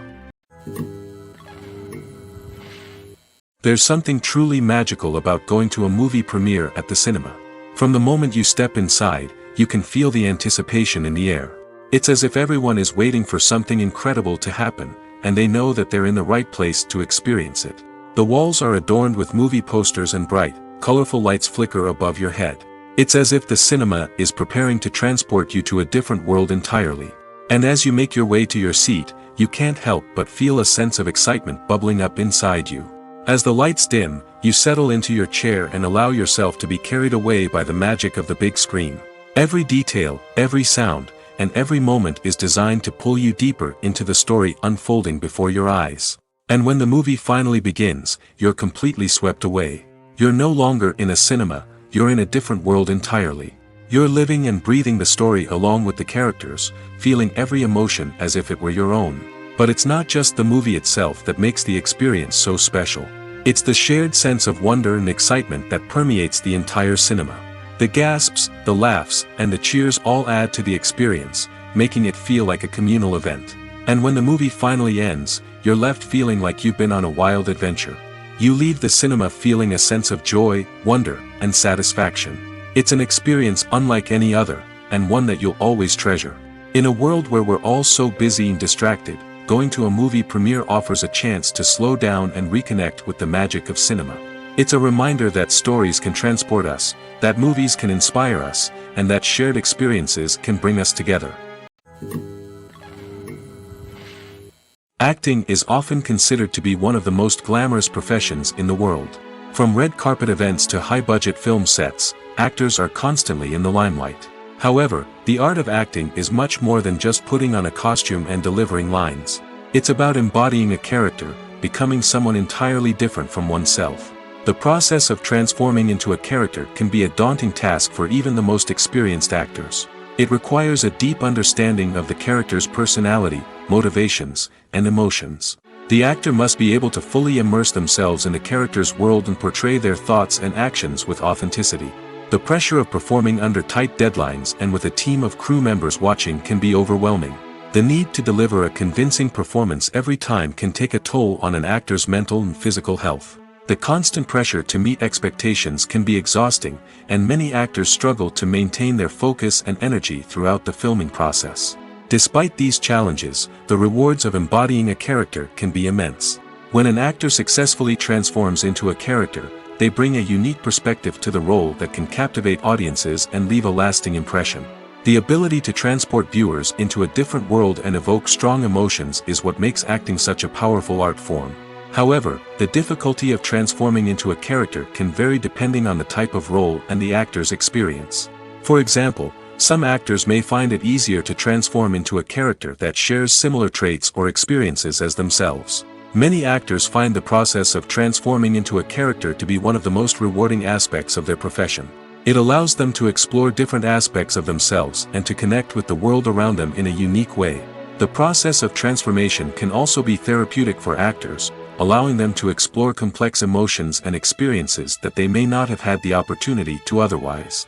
There's something truly magical about going to a movie premiere at the cinema. From the moment you step inside, you can feel the anticipation in the air. It's as if everyone is waiting for something incredible to happen, and they know that they're in the right place to experience it. The walls are adorned with movie posters and bright, colorful lights flicker above your head. It's as if the cinema is preparing to transport you to a different world entirely. And as you make your way to your seat, you can't help but feel a sense of excitement bubbling up inside you. As the lights dim, you settle into your chair and allow yourself to be carried away by the magic of the big screen. Every detail, every sound, and every moment is designed to pull you deeper into the story unfolding before your eyes. And when the movie finally begins, you're completely swept away. You're no longer in a cinema, you're in a different world entirely. You're living and breathing the story along with the characters, feeling every emotion as if it were your own. But it's not just the movie itself that makes the experience so special. It's the shared sense of wonder and excitement that permeates the entire cinema. The gasps, the laughs, and the cheers all add to the experience, making it feel like a communal event. And when the movie finally ends, you're left feeling like you've been on a wild adventure. You leave the cinema feeling a sense of joy, wonder, and satisfaction. It's an experience unlike any other, and one that you'll always treasure. In a world where we're all so busy and distracted, going to a movie premiere offers a chance to slow down and reconnect with the magic of cinema. It's a reminder that stories can transport us, that movies can inspire us, and that shared experiences can bring us together. Acting is often considered to be one of the most glamorous professions in the world. From red carpet events to high-budget film sets, actors are constantly in the limelight. However, the art of acting is much more than just putting on a costume and delivering lines. It's about embodying a character, becoming someone entirely different from oneself. The process of transforming into a character can be a daunting task for even the most experienced actors. It requires a deep understanding of the character's personality, motivations, and emotions. The actor must be able to fully immerse themselves in the character's world and portray their thoughts and actions with authenticity. The pressure of performing under tight deadlines and with a team of crew members watching can be overwhelming. The need to deliver a convincing performance every time can take a toll on an actor's mental and physical health. The constant pressure to meet expectations can be exhausting, and many actors struggle to maintain their focus and energy throughout the filming process. Despite these challenges, the rewards of embodying a character can be immense. When an actor successfully transforms into a character, they bring a unique perspective to the role that can captivate audiences and leave a lasting impression. The ability to transport viewers into a different world and evoke strong emotions is what makes acting such a powerful art form. However, the difficulty of transforming into a character can vary depending on the type of role and the actor's experience. For example, some actors may find it easier to transform into a character that shares similar traits or experiences as themselves. Many actors find the process of transforming into a character to be one of the most rewarding aspects of their profession. It allows them to explore different aspects of themselves and to connect with the world around them in a unique way. The process of transformation can also be therapeutic for actors, allowing them to explore complex emotions and experiences that they may not have had the opportunity to otherwise.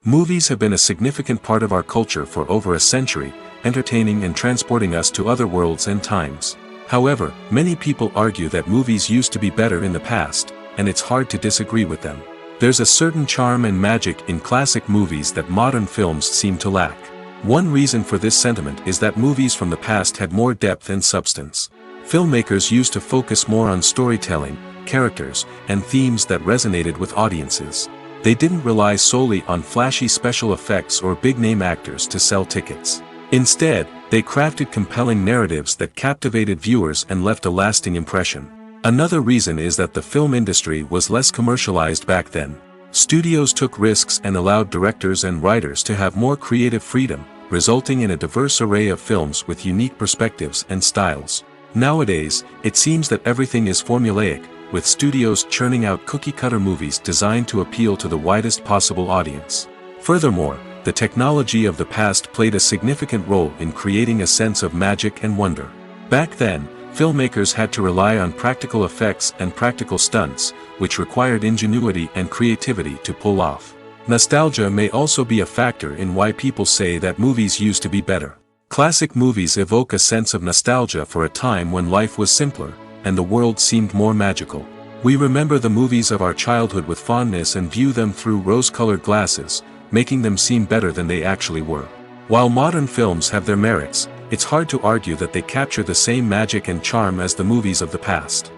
Movies have been a significant part of our culture for over a century, entertaining and transporting us to other worlds and times. However, many people argue that movies used to be better in the past, and it's hard to disagree with them. There's a certain charm and magic in classic movies that modern films seem to lack. One reason for this sentiment is that movies from the past had more depth and substance. Filmmakers used to focus more on storytelling, characters, and themes that resonated with audiences. They didn't rely solely on flashy special effects or big-name actors to sell tickets. Instead, they crafted compelling narratives that captivated viewers and left a lasting impression. Another reason is that the film industry was less commercialized back then. Studios took risks and allowed directors and writers to have more creative freedom, resulting in a diverse array of films with unique perspectives and styles. Nowadays, it seems that everything is formulaic, with studios churning out cookie-cutter movies designed to appeal to the widest possible audience. Furthermore, the technology of the past played a significant role in creating a sense of magic and wonder. Back then, filmmakers had to rely on practical effects and practical stunts, which required ingenuity and creativity to pull off. Nostalgia may also be a factor in why people say that movies used to be better. Classic movies evoke a sense of nostalgia for a time when life was simpler, and the world seemed more magical. We remember the movies of our childhood with fondness and view them through rose-colored glasses, making them seem better than they actually were. While modern films have their merits, it's hard to argue that they capture the same magic and charm as the movies of the past.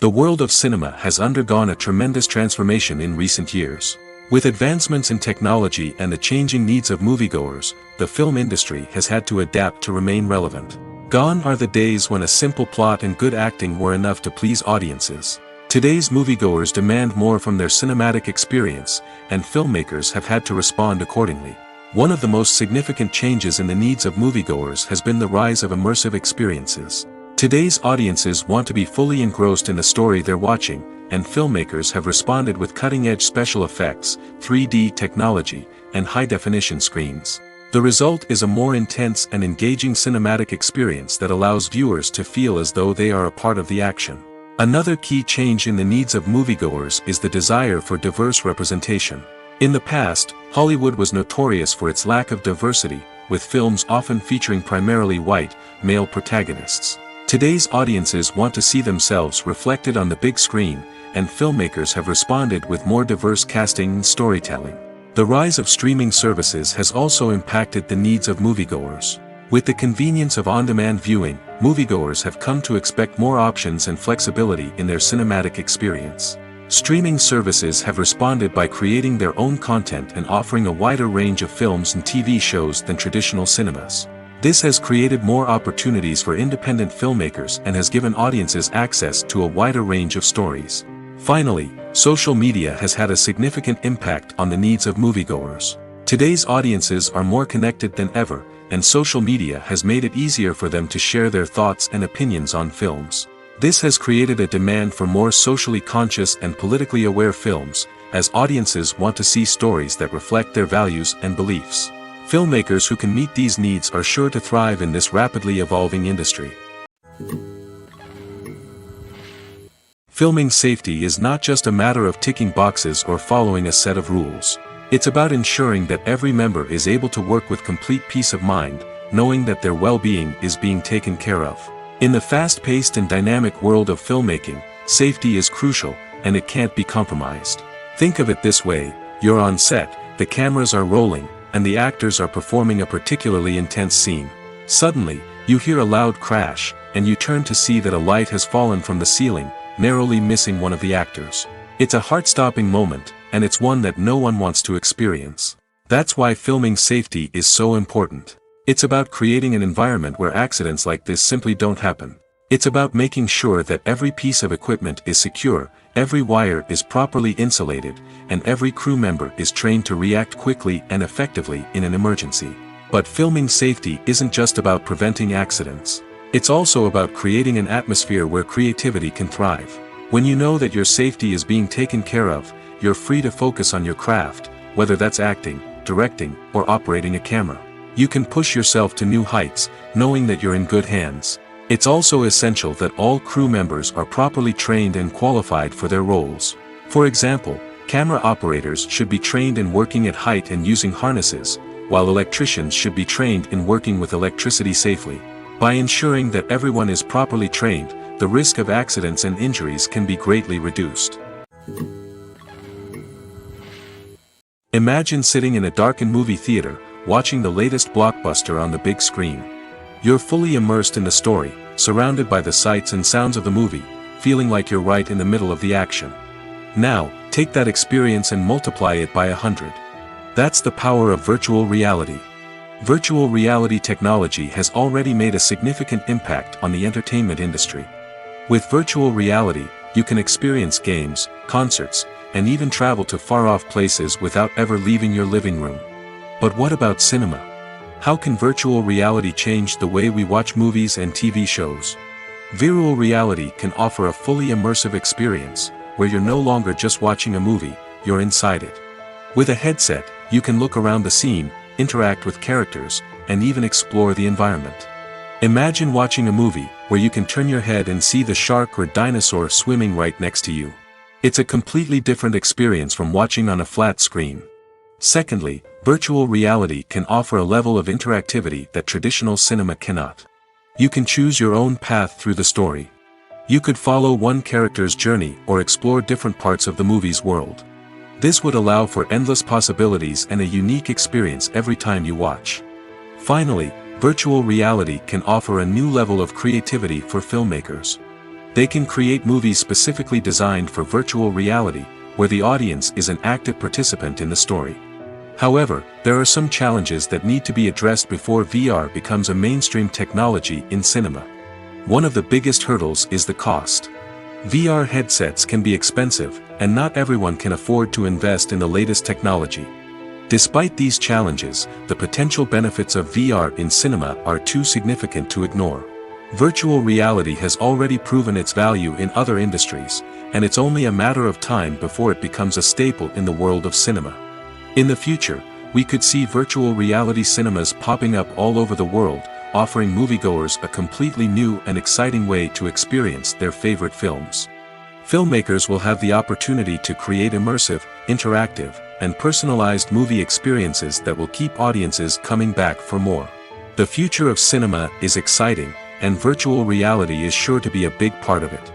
The world of cinema has undergone a tremendous transformation in recent years. With advancements in technology and the changing needs of moviegoers, the film industry has had to adapt to remain relevant. Gone are the days when a simple plot and good acting were enough to please audiences. Today's moviegoers demand more from their cinematic experience, and filmmakers have had to respond accordingly. One of the most significant changes in the needs of moviegoers has been the rise of immersive experiences. Today's audiences want to be fully engrossed in the story they're watching, and filmmakers have responded with cutting-edge special effects, 3D technology, and high-definition screens. The result is a more intense and engaging cinematic experience that allows viewers to feel as though they are a part of the action. Another key change in the needs of moviegoers is the desire for diverse representation. In the past, Hollywood was notorious for its lack of diversity, with films often featuring primarily white, male protagonists. Today's audiences want to see themselves reflected on the big screen, and filmmakers have responded with more diverse casting and storytelling. The rise of streaming services has also impacted the needs of moviegoers. With the convenience of on-demand viewing, moviegoers have come to expect more options and flexibility in their cinematic experience. Streaming services have responded by creating their own content and offering a wider range of films and TV shows than traditional cinemas. This has created more opportunities for independent filmmakers and has given audiences access to a wider range of stories. Finally, social media has had a significant impact on the needs of moviegoers. Today's audiences are more connected than ever, and social media has made it easier for them to share their thoughts and opinions on films. This has created a demand for more socially conscious and politically aware films, as audiences want to see stories that reflect their values and beliefs. Filmmakers who can meet these needs are sure to thrive in this rapidly evolving industry. Filming safety is not just a matter of ticking boxes or following a set of rules. It's about ensuring that every member is able to work with complete peace of mind, knowing that their well-being is being taken care of. In the fast-paced and dynamic world of filmmaking, safety is crucial, and it can't be compromised. Think of it this way: you're on set, the cameras are rolling, and the actors are performing a particularly intense scene. Suddenly, you hear a loud crash, and you turn to see that a light has fallen from the ceiling, narrowly missing one of the actors. It's a heart-stopping moment, and it's one that no one wants to experience. That's why filming safety is so important. It's about creating an environment where accidents like this simply don't happen. It's about making sure that every piece of equipment is secure, every wire is properly insulated, and every crew member is trained to react quickly and effectively in an emergency. But filming safety isn't just about preventing accidents. It's also about creating an atmosphere where creativity can thrive. When you know that your safety is being taken care of, you're free to focus on your craft, whether that's acting, directing, or operating a camera. You can push yourself to new heights, knowing that you're in good hands. It's also essential that all crew members are properly trained and qualified for their roles. For example, camera operators should be trained in working at height and using harnesses, while electricians should be trained in working with electricity safely. By ensuring that everyone is properly trained, the risk of accidents and injuries can be greatly reduced. Imagine sitting in a darkened movie theater, watching the latest blockbuster on the big screen. You're fully immersed in the story, surrounded by the sights and sounds of the movie, feeling like you're right in the middle of the action. Now, take that experience and multiply it by 100. That's the power of virtual reality. Virtual reality technology has already made a significant impact on the entertainment industry. With virtual reality, you can experience games, concerts, and even travel to far-off places without ever leaving your living room. But what about cinema? How can virtual reality change the way we watch movies and TV shows? Virtual reality can offer a fully immersive experience, where you're no longer just watching a movie, you're inside it. With a headset, you can look around the scene, interact with characters, and even explore the environment. Imagine watching a movie, where you can turn your head and see the shark or dinosaur swimming right next to you. It's a completely different experience from watching on a flat screen. Secondly, virtual reality can offer a level of interactivity that traditional cinema cannot. You can choose your own path through the story. You could follow one character's journey or explore different parts of the movie's world. This would allow for endless possibilities and a unique experience every time you watch. Finally, virtual reality can offer a new level of creativity for filmmakers. They can create movies specifically designed for virtual reality, where the audience is an active participant in the story. However, there are some challenges that need to be addressed before VR becomes a mainstream technology in cinema. One of the biggest hurdles is the cost. VR headsets can be expensive, and not everyone can afford to invest in the latest technology. Despite these challenges, the potential benefits of VR in cinema are too significant to ignore. Virtual reality has already proven its value in other industries, and it's only a matter of time before it becomes a staple in the world of cinema. In the future, we could see virtual reality cinemas popping up all over the world, offering moviegoers a completely new and exciting way to experience their favorite films. Filmmakers will have the opportunity to create immersive, interactive, and personalized movie experiences that will keep audiences coming back for more. The future of cinema is exciting, and virtual reality is sure to be a big part of it.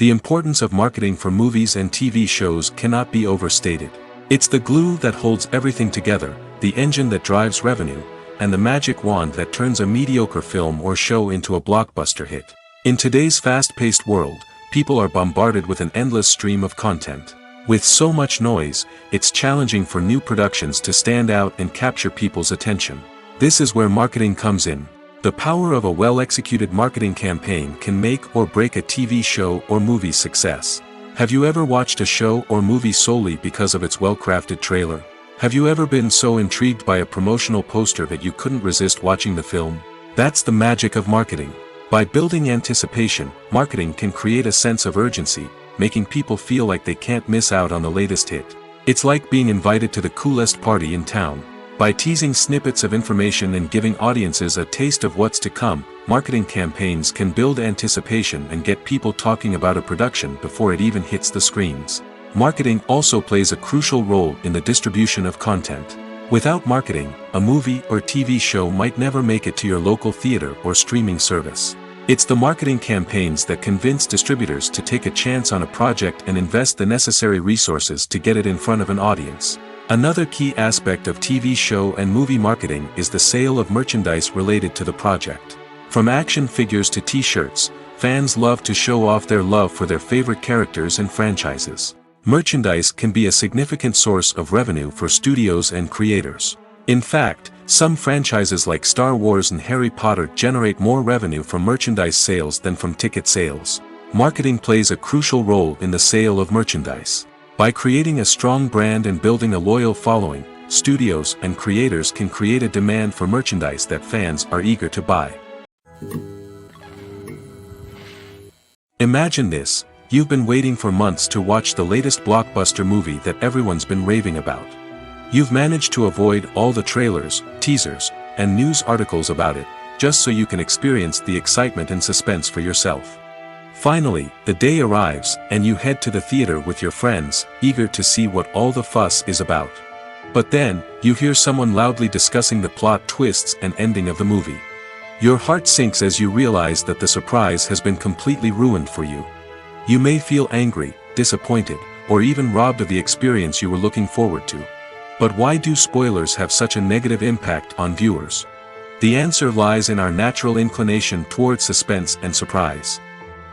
The importance of marketing for movies and TV shows cannot be overstated. It's the glue that holds everything together, the engine that drives revenue, and the magic wand that turns a mediocre film or show into a blockbuster hit. In today's fast-paced world, people are bombarded with an endless stream of content. With so much noise, it's challenging for new productions to stand out and capture people's attention. This is where marketing comes in. The power of a well-executed marketing campaign can make or break a TV show or movie's success. Have you ever watched a show or movie solely because of its well-crafted trailer? Have you ever been so intrigued by a promotional poster that you couldn't resist watching the film? That's the magic of marketing. By building anticipation, marketing can create a sense of urgency, making people feel like they can't miss out on the latest hit. It's like being invited to the coolest party in town. By teasing snippets of information and giving audiences a taste of what's to come, marketing campaigns can build anticipation and get people talking about a production before it even hits the screens. Marketing also plays a crucial role in the distribution of content. Without marketing, a movie or TV show might never make it to your local theater or streaming service. It's the marketing campaigns that convince distributors to take a chance on a project and invest the necessary resources to get it in front of an audience. Another key aspect of TV show and movie marketing is the sale of merchandise related to the project. From action figures to t-shirts, fans love to show off their love for their favorite characters and franchises. Merchandise can be a significant source of revenue for studios and creators. In fact, some franchises like Star Wars and Harry Potter generate more revenue from merchandise sales than from ticket sales. Marketing plays a crucial role in the sale of merchandise. By creating a strong brand and building a loyal following, studios and creators can create a demand for merchandise that fans are eager to buy. Imagine this: you've been waiting for months to watch the latest blockbuster movie that everyone's been raving about. You've managed to avoid all the trailers, teasers, and news articles about it, just so you can experience the excitement and suspense for yourself. Finally, the day arrives, and you head to the theater with your friends, eager to see what all the fuss is about. But then, you hear someone loudly discussing the plot twists and ending of the movie. Your heart sinks as you realize that the surprise has been completely ruined for you. You may feel angry, disappointed, or even robbed of the experience you were looking forward to. But why do spoilers have such a negative impact on viewers? The answer lies in our natural inclination toward suspense and surprise.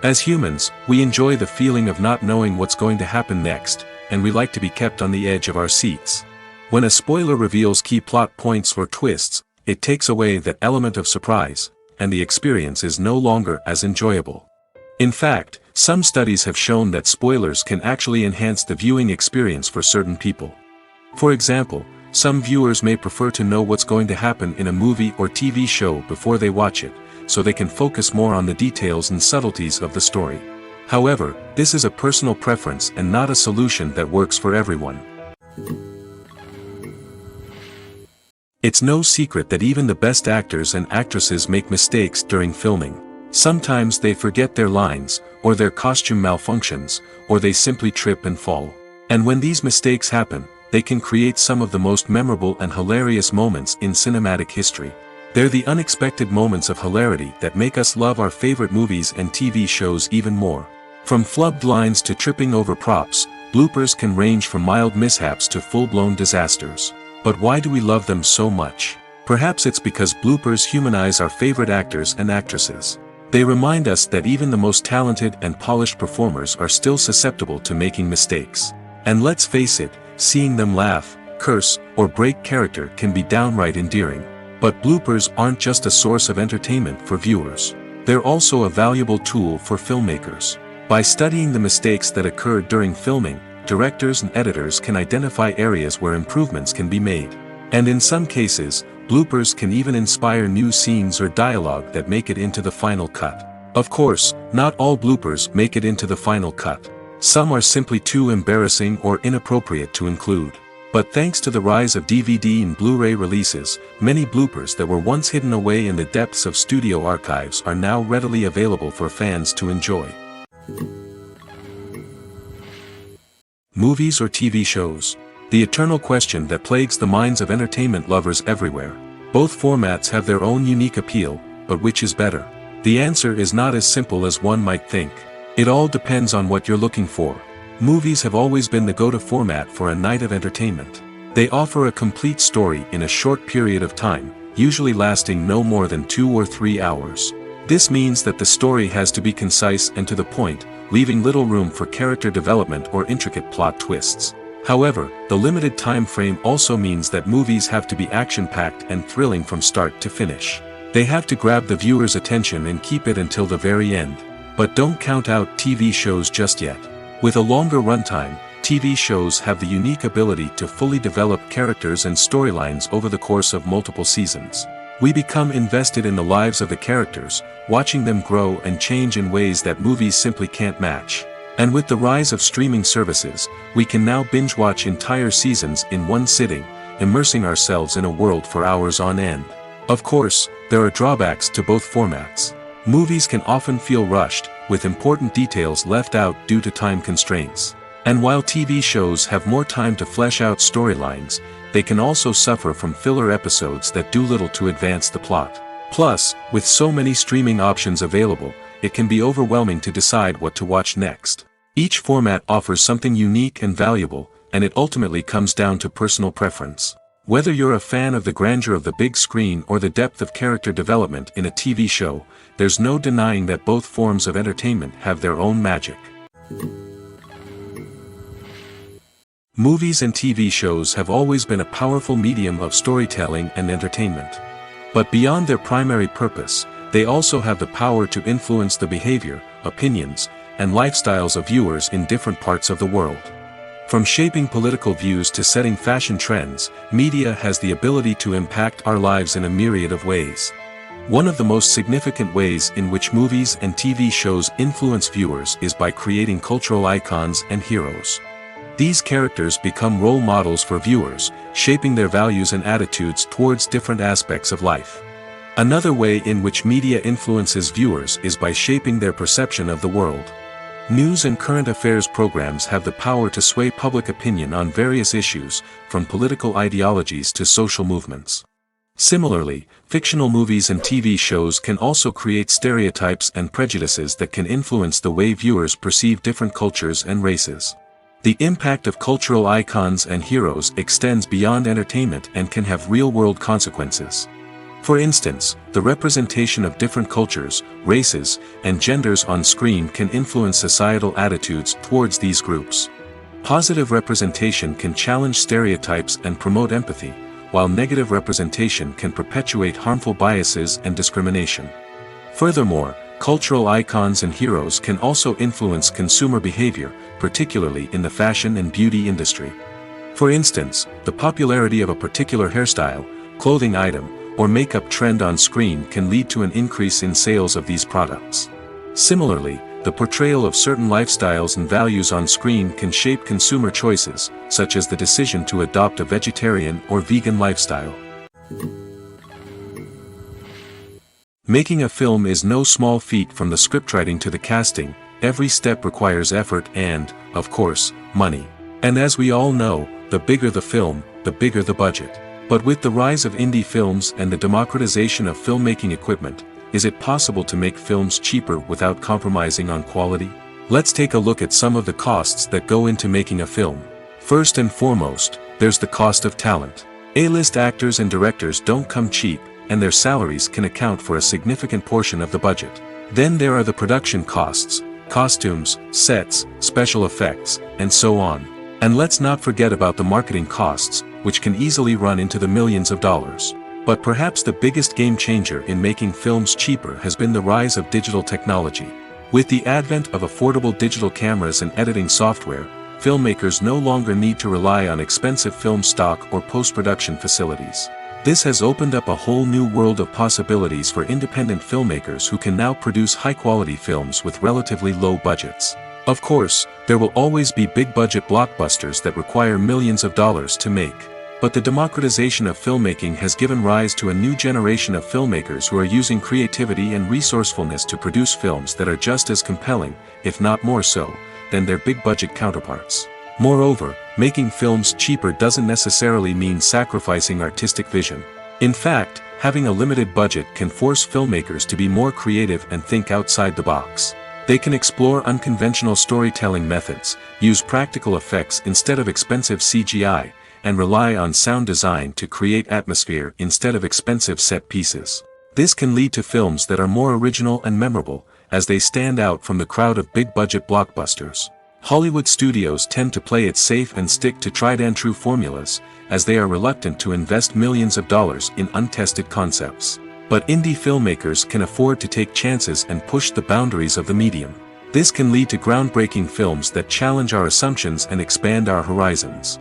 As humans, we enjoy the feeling of not knowing what's going to happen next, and we like to be kept on the edge of our seats. When a spoiler reveals key plot points or twists, it takes away that element of surprise, and the experience is no longer as enjoyable. In fact, some studies have shown that spoilers can actually enhance the viewing experience for certain people. For example, some viewers may prefer to know what's going to happen in a movie or TV show before they watch it, so they can focus more on the details and subtleties of the story. However, this is a personal preference and not a solution that works for everyone. It's no secret that even the best actors and actresses make mistakes during filming. Sometimes they forget their lines, or their costume malfunctions, or they simply trip and fall. And when these mistakes happen, they can create some of the most memorable and hilarious moments in cinematic history. They're the unexpected moments of hilarity that make us love our favorite movies and TV shows even more. From flubbed lines to tripping over props, bloopers can range from mild mishaps to full-blown disasters. But why do we love them so much? Perhaps it's because bloopers humanize our favorite actors and actresses. They remind us that even the most talented and polished performers are still susceptible to making mistakes. And let's face it, seeing them laugh, curse, or break character can be downright endearing. But bloopers aren't just a source of entertainment for viewers. They're also a valuable tool for filmmakers. By studying the mistakes that occurred during filming, directors and editors can identify areas where improvements can be made. And in some cases, bloopers can even inspire new scenes or dialogue that make it into the final cut. Of course, not all bloopers make it into the final cut. Some are simply too embarrassing or inappropriate to include. But thanks to the rise of DVD and Blu-ray releases, many bloopers that were once hidden away in the depths of studio archives are now readily available for fans to enjoy. Movies or TV shows? The eternal question that plagues the minds of entertainment lovers everywhere. Both formats have their own unique appeal, but which is better? The answer is not as simple as one might think. It all depends on what you're looking for. Movies have always been the go-to format for a night of entertainment. They offer a complete story in a short period of time, usually lasting no more than 2 or 3 hours. This means that the story has to be concise and to the point, leaving little room for character development or intricate plot twists. However, the limited time frame also means that movies have to be action-packed and thrilling from start to finish. They have to grab the viewer's attention and keep it until the very end. But don't count out TV shows just yet. With a longer runtime, TV shows have the unique ability to fully develop characters and storylines over the course of multiple seasons. We become invested in the lives of the characters, watching them grow and change in ways that movies simply can't match. And with the rise of streaming services, we can now binge-watch entire seasons in one sitting, immersing ourselves in a world for hours on end. Of course, there are drawbacks to both formats. Movies can often feel rushed, with important details left out due to time constraints. And while TV shows have more time to flesh out storylines, they can also suffer from filler episodes that do little to advance the plot. Plus, with so many streaming options available, it can be overwhelming to decide what to watch next. Each format offers something unique and valuable, and it ultimately comes down to personal preference. Whether you're a fan of the grandeur of the big screen or the depth of character development in a TV show, there's no denying that both forms of entertainment have their own magic. Movies and TV shows have always been a powerful medium of storytelling and entertainment. But beyond their primary purpose, they also have the power to influence the behavior, opinions, and lifestyles of viewers in different parts of the world. From shaping political views to setting fashion trends, media has the ability to impact our lives in a myriad of ways. One of the most significant ways in which movies and TV shows influence viewers is by creating cultural icons and heroes. These characters become role models for viewers, shaping their values and attitudes towards different aspects of life. Another way in which media influences viewers is by shaping their perception of the world. News and current affairs programs have the power to sway public opinion on various issues, from political ideologies to social movements. Similarly, fictional movies and TV shows can also create stereotypes and prejudices that can influence the way viewers perceive different cultures and races. The impact of cultural icons and heroes extends beyond entertainment and can have real-world consequences. For instance, the representation of different cultures, races, and genders on screen can influence societal attitudes towards these groups. Positive representation can challenge stereotypes and promote empathy, while negative representation can perpetuate harmful biases and discrimination. Furthermore, cultural icons and heroes can also influence consumer behavior, particularly in the fashion and beauty industry. For instance, the popularity of a particular hairstyle, clothing item, or makeup trend on screen can lead to an increase in sales of these products. Similarly, the portrayal of certain lifestyles and values on screen can shape consumer choices, such as the decision to adopt a vegetarian or vegan lifestyle. Making a film is no small feat. From the scriptwriting to the casting, every step requires effort and, of course, money. And as we all know, the bigger the film, the bigger the budget. But with the rise of indie films and the democratization of filmmaking equipment, is it possible to make films cheaper without compromising on quality? Let's take a look at some of the costs that go into making a film. First and foremost, there's the cost of talent. A-list actors and directors don't come cheap, and their salaries can account for a significant portion of the budget. Then there are the production costs, costumes, sets, special effects, and so on. And let's not forget about the marketing costs, which can easily run into the millions of dollars. But perhaps the biggest game changer in making films cheaper has been the rise of digital technology. With the advent of affordable digital cameras and editing software, filmmakers no longer need to rely on expensive film stock or post-production facilities. This has opened up a whole new world of possibilities for independent filmmakers who can now produce high-quality films with relatively low budgets. Of course, there will always be big-budget blockbusters that require millions of dollars to make. But the democratization of filmmaking has given rise to a new generation of filmmakers who are using creativity and resourcefulness to produce films that are just as compelling, if not more so, than their big-budget counterparts. Moreover, making films cheaper doesn't necessarily mean sacrificing artistic vision. In fact, having a limited budget can force filmmakers to be more creative and think outside the box. They can explore unconventional storytelling methods, use practical effects instead of expensive CGI, and rely on sound design to create atmosphere instead of expensive set pieces. This can lead to films that are more original and memorable, as they stand out from the crowd of big-budget blockbusters. Hollywood studios tend to play it safe and stick to tried-and-true formulas, as they are reluctant to invest millions of dollars in untested concepts. But indie filmmakers can afford to take chances and push the boundaries of the medium. This can lead to groundbreaking films that challenge our assumptions and expand our horizons.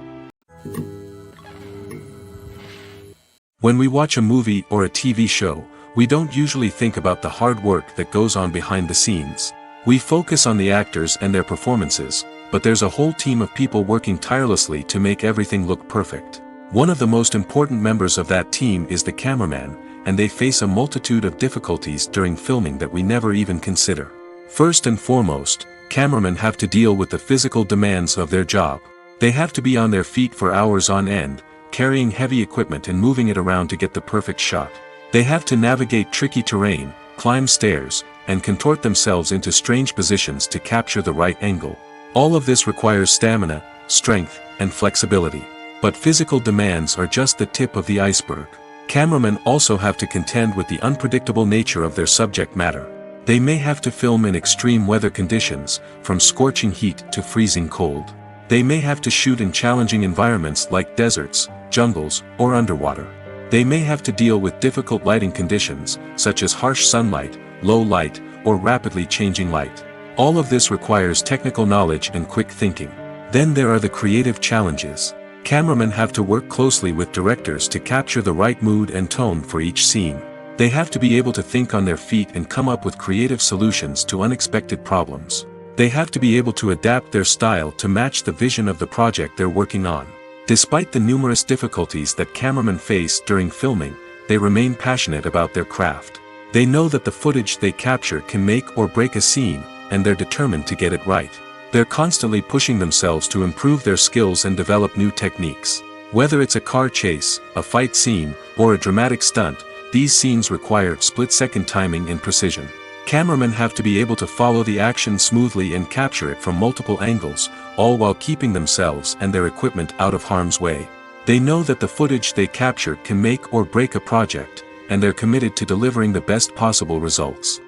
When we watch a movie or a TV show, we don't usually think about the hard work that goes on behind the scenes. We focus on the actors and their performances, but there's a whole team of people working tirelessly to make everything look perfect. One of the most important members of that team is the cameraman, and they face a multitude of difficulties during filming that we never even consider. First and foremost, cameramen have to deal with the physical demands of their job. They have to be on their feet for hours on end, carrying heavy equipment and moving it around to get the perfect shot. They have to navigate tricky terrain, climb stairs, and contort themselves into strange positions to capture the right angle. All of this requires stamina, strength, and flexibility. But physical demands are just the tip of the iceberg. Cameramen also have to contend with the unpredictable nature of their subject matter. They may have to film in extreme weather conditions, from scorching heat to freezing cold. They may have to shoot in challenging environments like deserts, jungles, or underwater. They may have to deal with difficult lighting conditions, such as harsh sunlight, low light, or rapidly changing light. All of this requires technical knowledge and quick thinking. Then there are the creative challenges. Cameramen have to work closely with directors to capture the right mood and tone for each scene. They have to be able to think on their feet and come up with creative solutions to unexpected problems. They have to be able to adapt their style to match the vision of the project they're working on. Despite the numerous difficulties that cameramen face during filming, they remain passionate about their craft. They know that the footage they capture can make or break a scene, and they're determined to get it right. They're constantly pushing themselves to improve their skills and develop new techniques. Whether it's a car chase, a fight scene, or a dramatic stunt, these scenes require split-second timing and precision. Cameramen have to be able to follow the action smoothly and capture it from multiple angles, all while keeping themselves and their equipment out of harm's way. They know that the footage they capture can make or break a project, and they're committed to delivering the best possible results.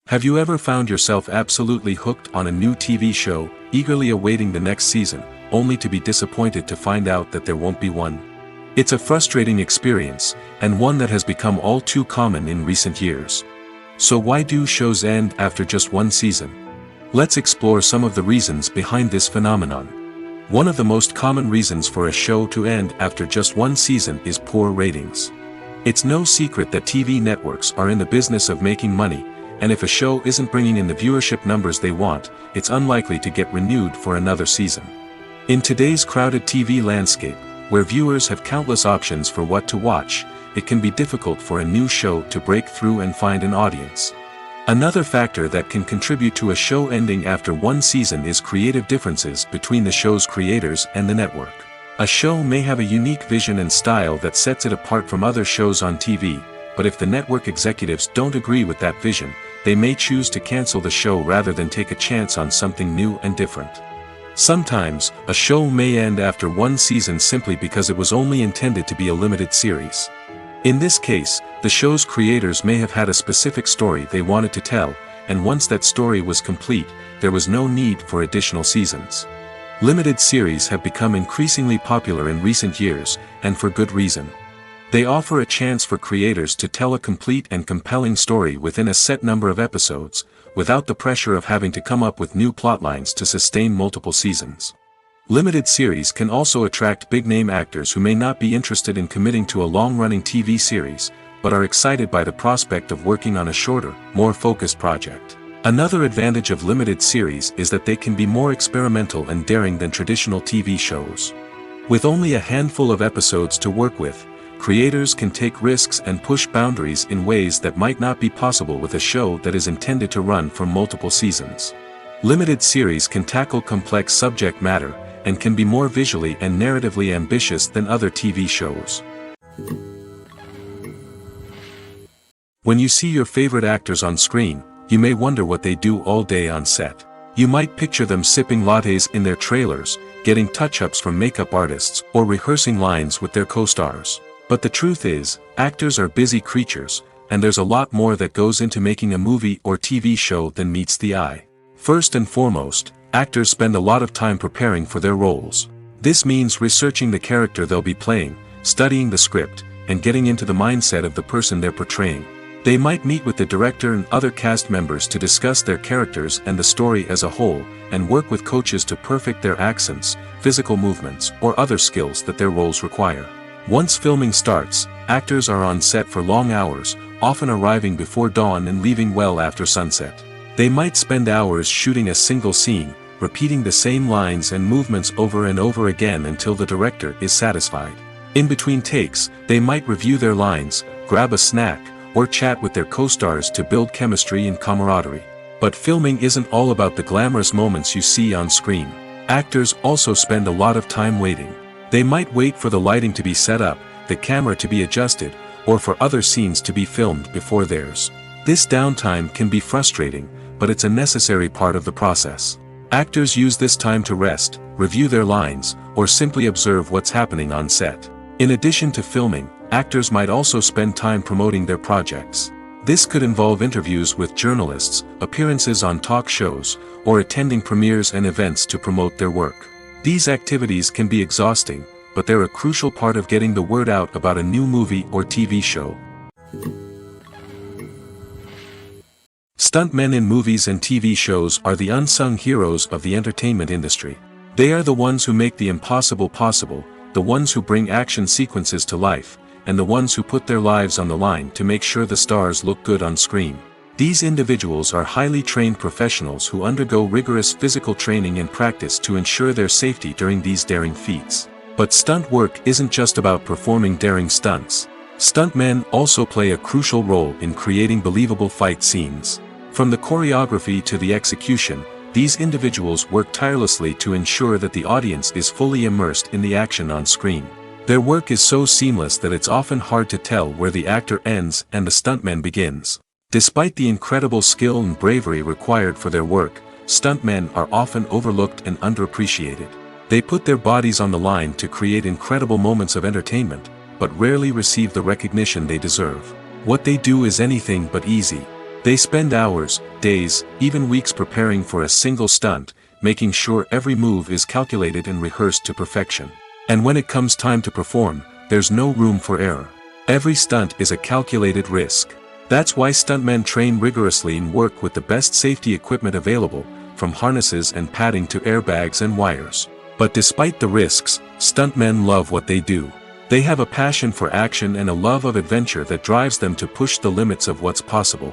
Have you ever found yourself absolutely hooked on a new TV show, eagerly awaiting the next season, only to be disappointed to find out that there won't be one? It's a frustrating experience, and one that has become all too common in recent years. So why do shows end after just one season? Let's explore some of the reasons behind this phenomenon. One of the most common reasons for a show to end after just one season is poor ratings. It's no secret that TV networks are in the business of making money, and if a show isn't bringing in the viewership numbers they want, it's unlikely to get renewed for another season. In today's crowded TV landscape, where viewers have countless options for what to watch, it can be difficult for a new show to break through and find an audience. Another factor that can contribute to a show ending after one season is creative differences between the show's creators and the network. A show may have a unique vision and style that sets it apart from other shows on TV, but if the network executives don't agree with that vision, they may choose to cancel the show rather than take a chance on something new and different. Sometimes, a show may end after one season simply because it was only intended to be a limited series. In this case, the show's creators may have had a specific story they wanted to tell, and once that story was complete, there was no need for additional seasons. Limited series have become increasingly popular in recent years, and for good reason. They offer a chance for creators to tell a complete and compelling story within a set number of episodes, without the pressure of having to come up with new plotlines to sustain multiple seasons. Limited series can also attract big-name actors who may not be interested in committing to a long-running TV series, but are excited by the prospect of working on a shorter, more focused project. Another advantage of limited series is that they can be more experimental and daring than traditional TV shows. With only a handful of episodes to work with, creators can take risks and push boundaries in ways that might not be possible with a show that is intended to run for multiple seasons. Limited series can tackle complex subject matter, and can be more visually and narratively ambitious than other TV shows. When you see your favorite actors on screen, you may wonder what they do all day on set. You might picture them sipping lattes in their trailers, getting touch-ups from makeup artists, or rehearsing lines with their co-stars. But the truth is, actors are busy creatures, and there's a lot more that goes into making a movie or TV show than meets the eye. First and foremost, actors spend a lot of time preparing for their roles. This means researching the character they'll be playing, studying the script, and getting into the mindset of the person they're portraying. They might meet with the director and other cast members to discuss their characters and the story as a whole, and work with coaches to perfect their accents, physical movements, or other skills that their roles require. Once filming starts, actors are on set for long hours, often arriving before dawn and leaving well after sunset. They might spend hours shooting a single scene, repeating the same lines and movements over and over again until the director is satisfied. In between takes, they might review their lines, grab a snack, or chat with their co-stars to build chemistry and camaraderie. But filming isn't all about the glamorous moments you see on screen. Actors also spend a lot of time waiting. They might wait for the lighting to be set up, the camera to be adjusted, or for other scenes to be filmed before theirs. This downtime can be frustrating, but it's a necessary part of the process. Actors use this time to rest, review their lines, or simply observe what's happening on set. In addition to filming, actors might also spend time promoting their projects. This could involve interviews with journalists, appearances on talk shows, or attending premieres and events to promote their work. These activities can be exhausting, but they're a crucial part of getting the word out about a new movie or TV show. Stuntmen in movies and TV shows are the unsung heroes of the entertainment industry. They are the ones who make the impossible possible, the ones who bring action sequences to life, and the ones who put their lives on the line to make sure the stars look good on screen. These individuals are highly trained professionals who undergo rigorous physical training and practice to ensure their safety during these daring feats. But stunt work isn't just about performing daring stunts. Stuntmen also play a crucial role in creating believable fight scenes. From the choreography to the execution, these individuals work tirelessly to ensure that the audience is fully immersed in the action on screen. Their work is so seamless that it's often hard to tell where the actor ends and the stuntman begins. Despite the incredible skill and bravery required for their work, stuntmen are often overlooked and underappreciated. They put their bodies on the line to create incredible moments of entertainment, but rarely receive the recognition they deserve. What they do is anything but easy. They spend hours, days, even weeks preparing for a single stunt, making sure every move is calculated and rehearsed to perfection. And when it comes time to perform, there's no room for error. Every stunt is a calculated risk. That's why stuntmen train rigorously and work with the best safety equipment available, from harnesses and padding to airbags and wires. But despite the risks, stuntmen love what they do. They have a passion for action and a love of adventure that drives them to push the limits of what's possible.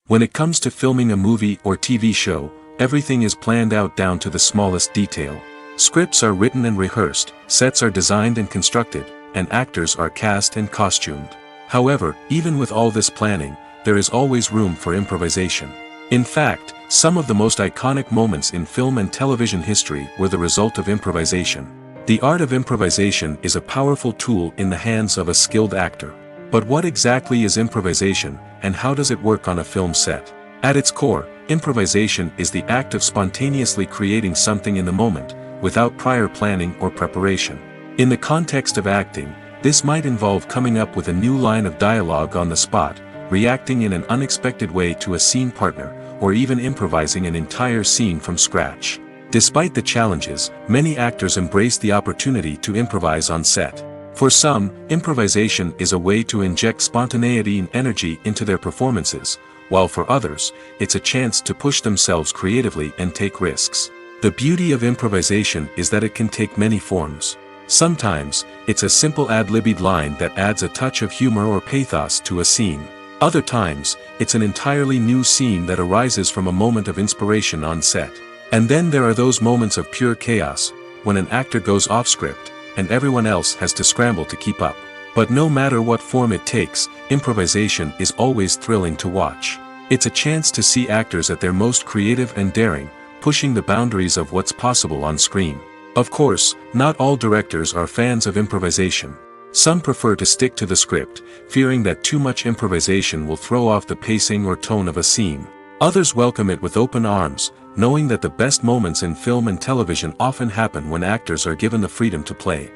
When it comes to filming a movie or TV show, everything is planned out down to the smallest detail. Scripts are written and rehearsed, sets are designed and constructed, and actors are cast and costumed. However, even with all this planning, there is always room for improvisation. In fact, some of the most iconic moments in film and television history were the result of improvisation. The art of improvisation is a powerful tool in the hands of a skilled actor. But what exactly is improvisation, and how does it work on a film set? At its core, improvisation is the act of spontaneously creating something in the moment, without prior planning or preparation. In the context of acting, this might involve coming up with a new line of dialogue on the spot, reacting in an unexpected way to a scene partner, or even improvising an entire scene from scratch. Despite the challenges, many actors embrace the opportunity to improvise on set. For some, improvisation is a way to inject spontaneity and energy into their performances, while for others, it's a chance to push themselves creatively and take risks. The beauty of improvisation is that it can take many forms. Sometimes, it's a simple ad-libbed line that adds a touch of humor or pathos to a scene. Other times, it's an entirely new scene that arises from a moment of inspiration on set. And then there are those moments of pure chaos, when an actor goes off script, and everyone else has to scramble to keep up. But no matter what form it takes, improvisation is always thrilling to watch. It's a chance to see actors at their most creative and daring, pushing the boundaries of what's possible on screen. Of course, not all directors are fans of improvisation. Some prefer to stick to the script, fearing that too much improvisation will throw off the pacing or tone of a scene. Others welcome it with open arms, knowing that the best moments in film and television often happen when actors are given the freedom to play.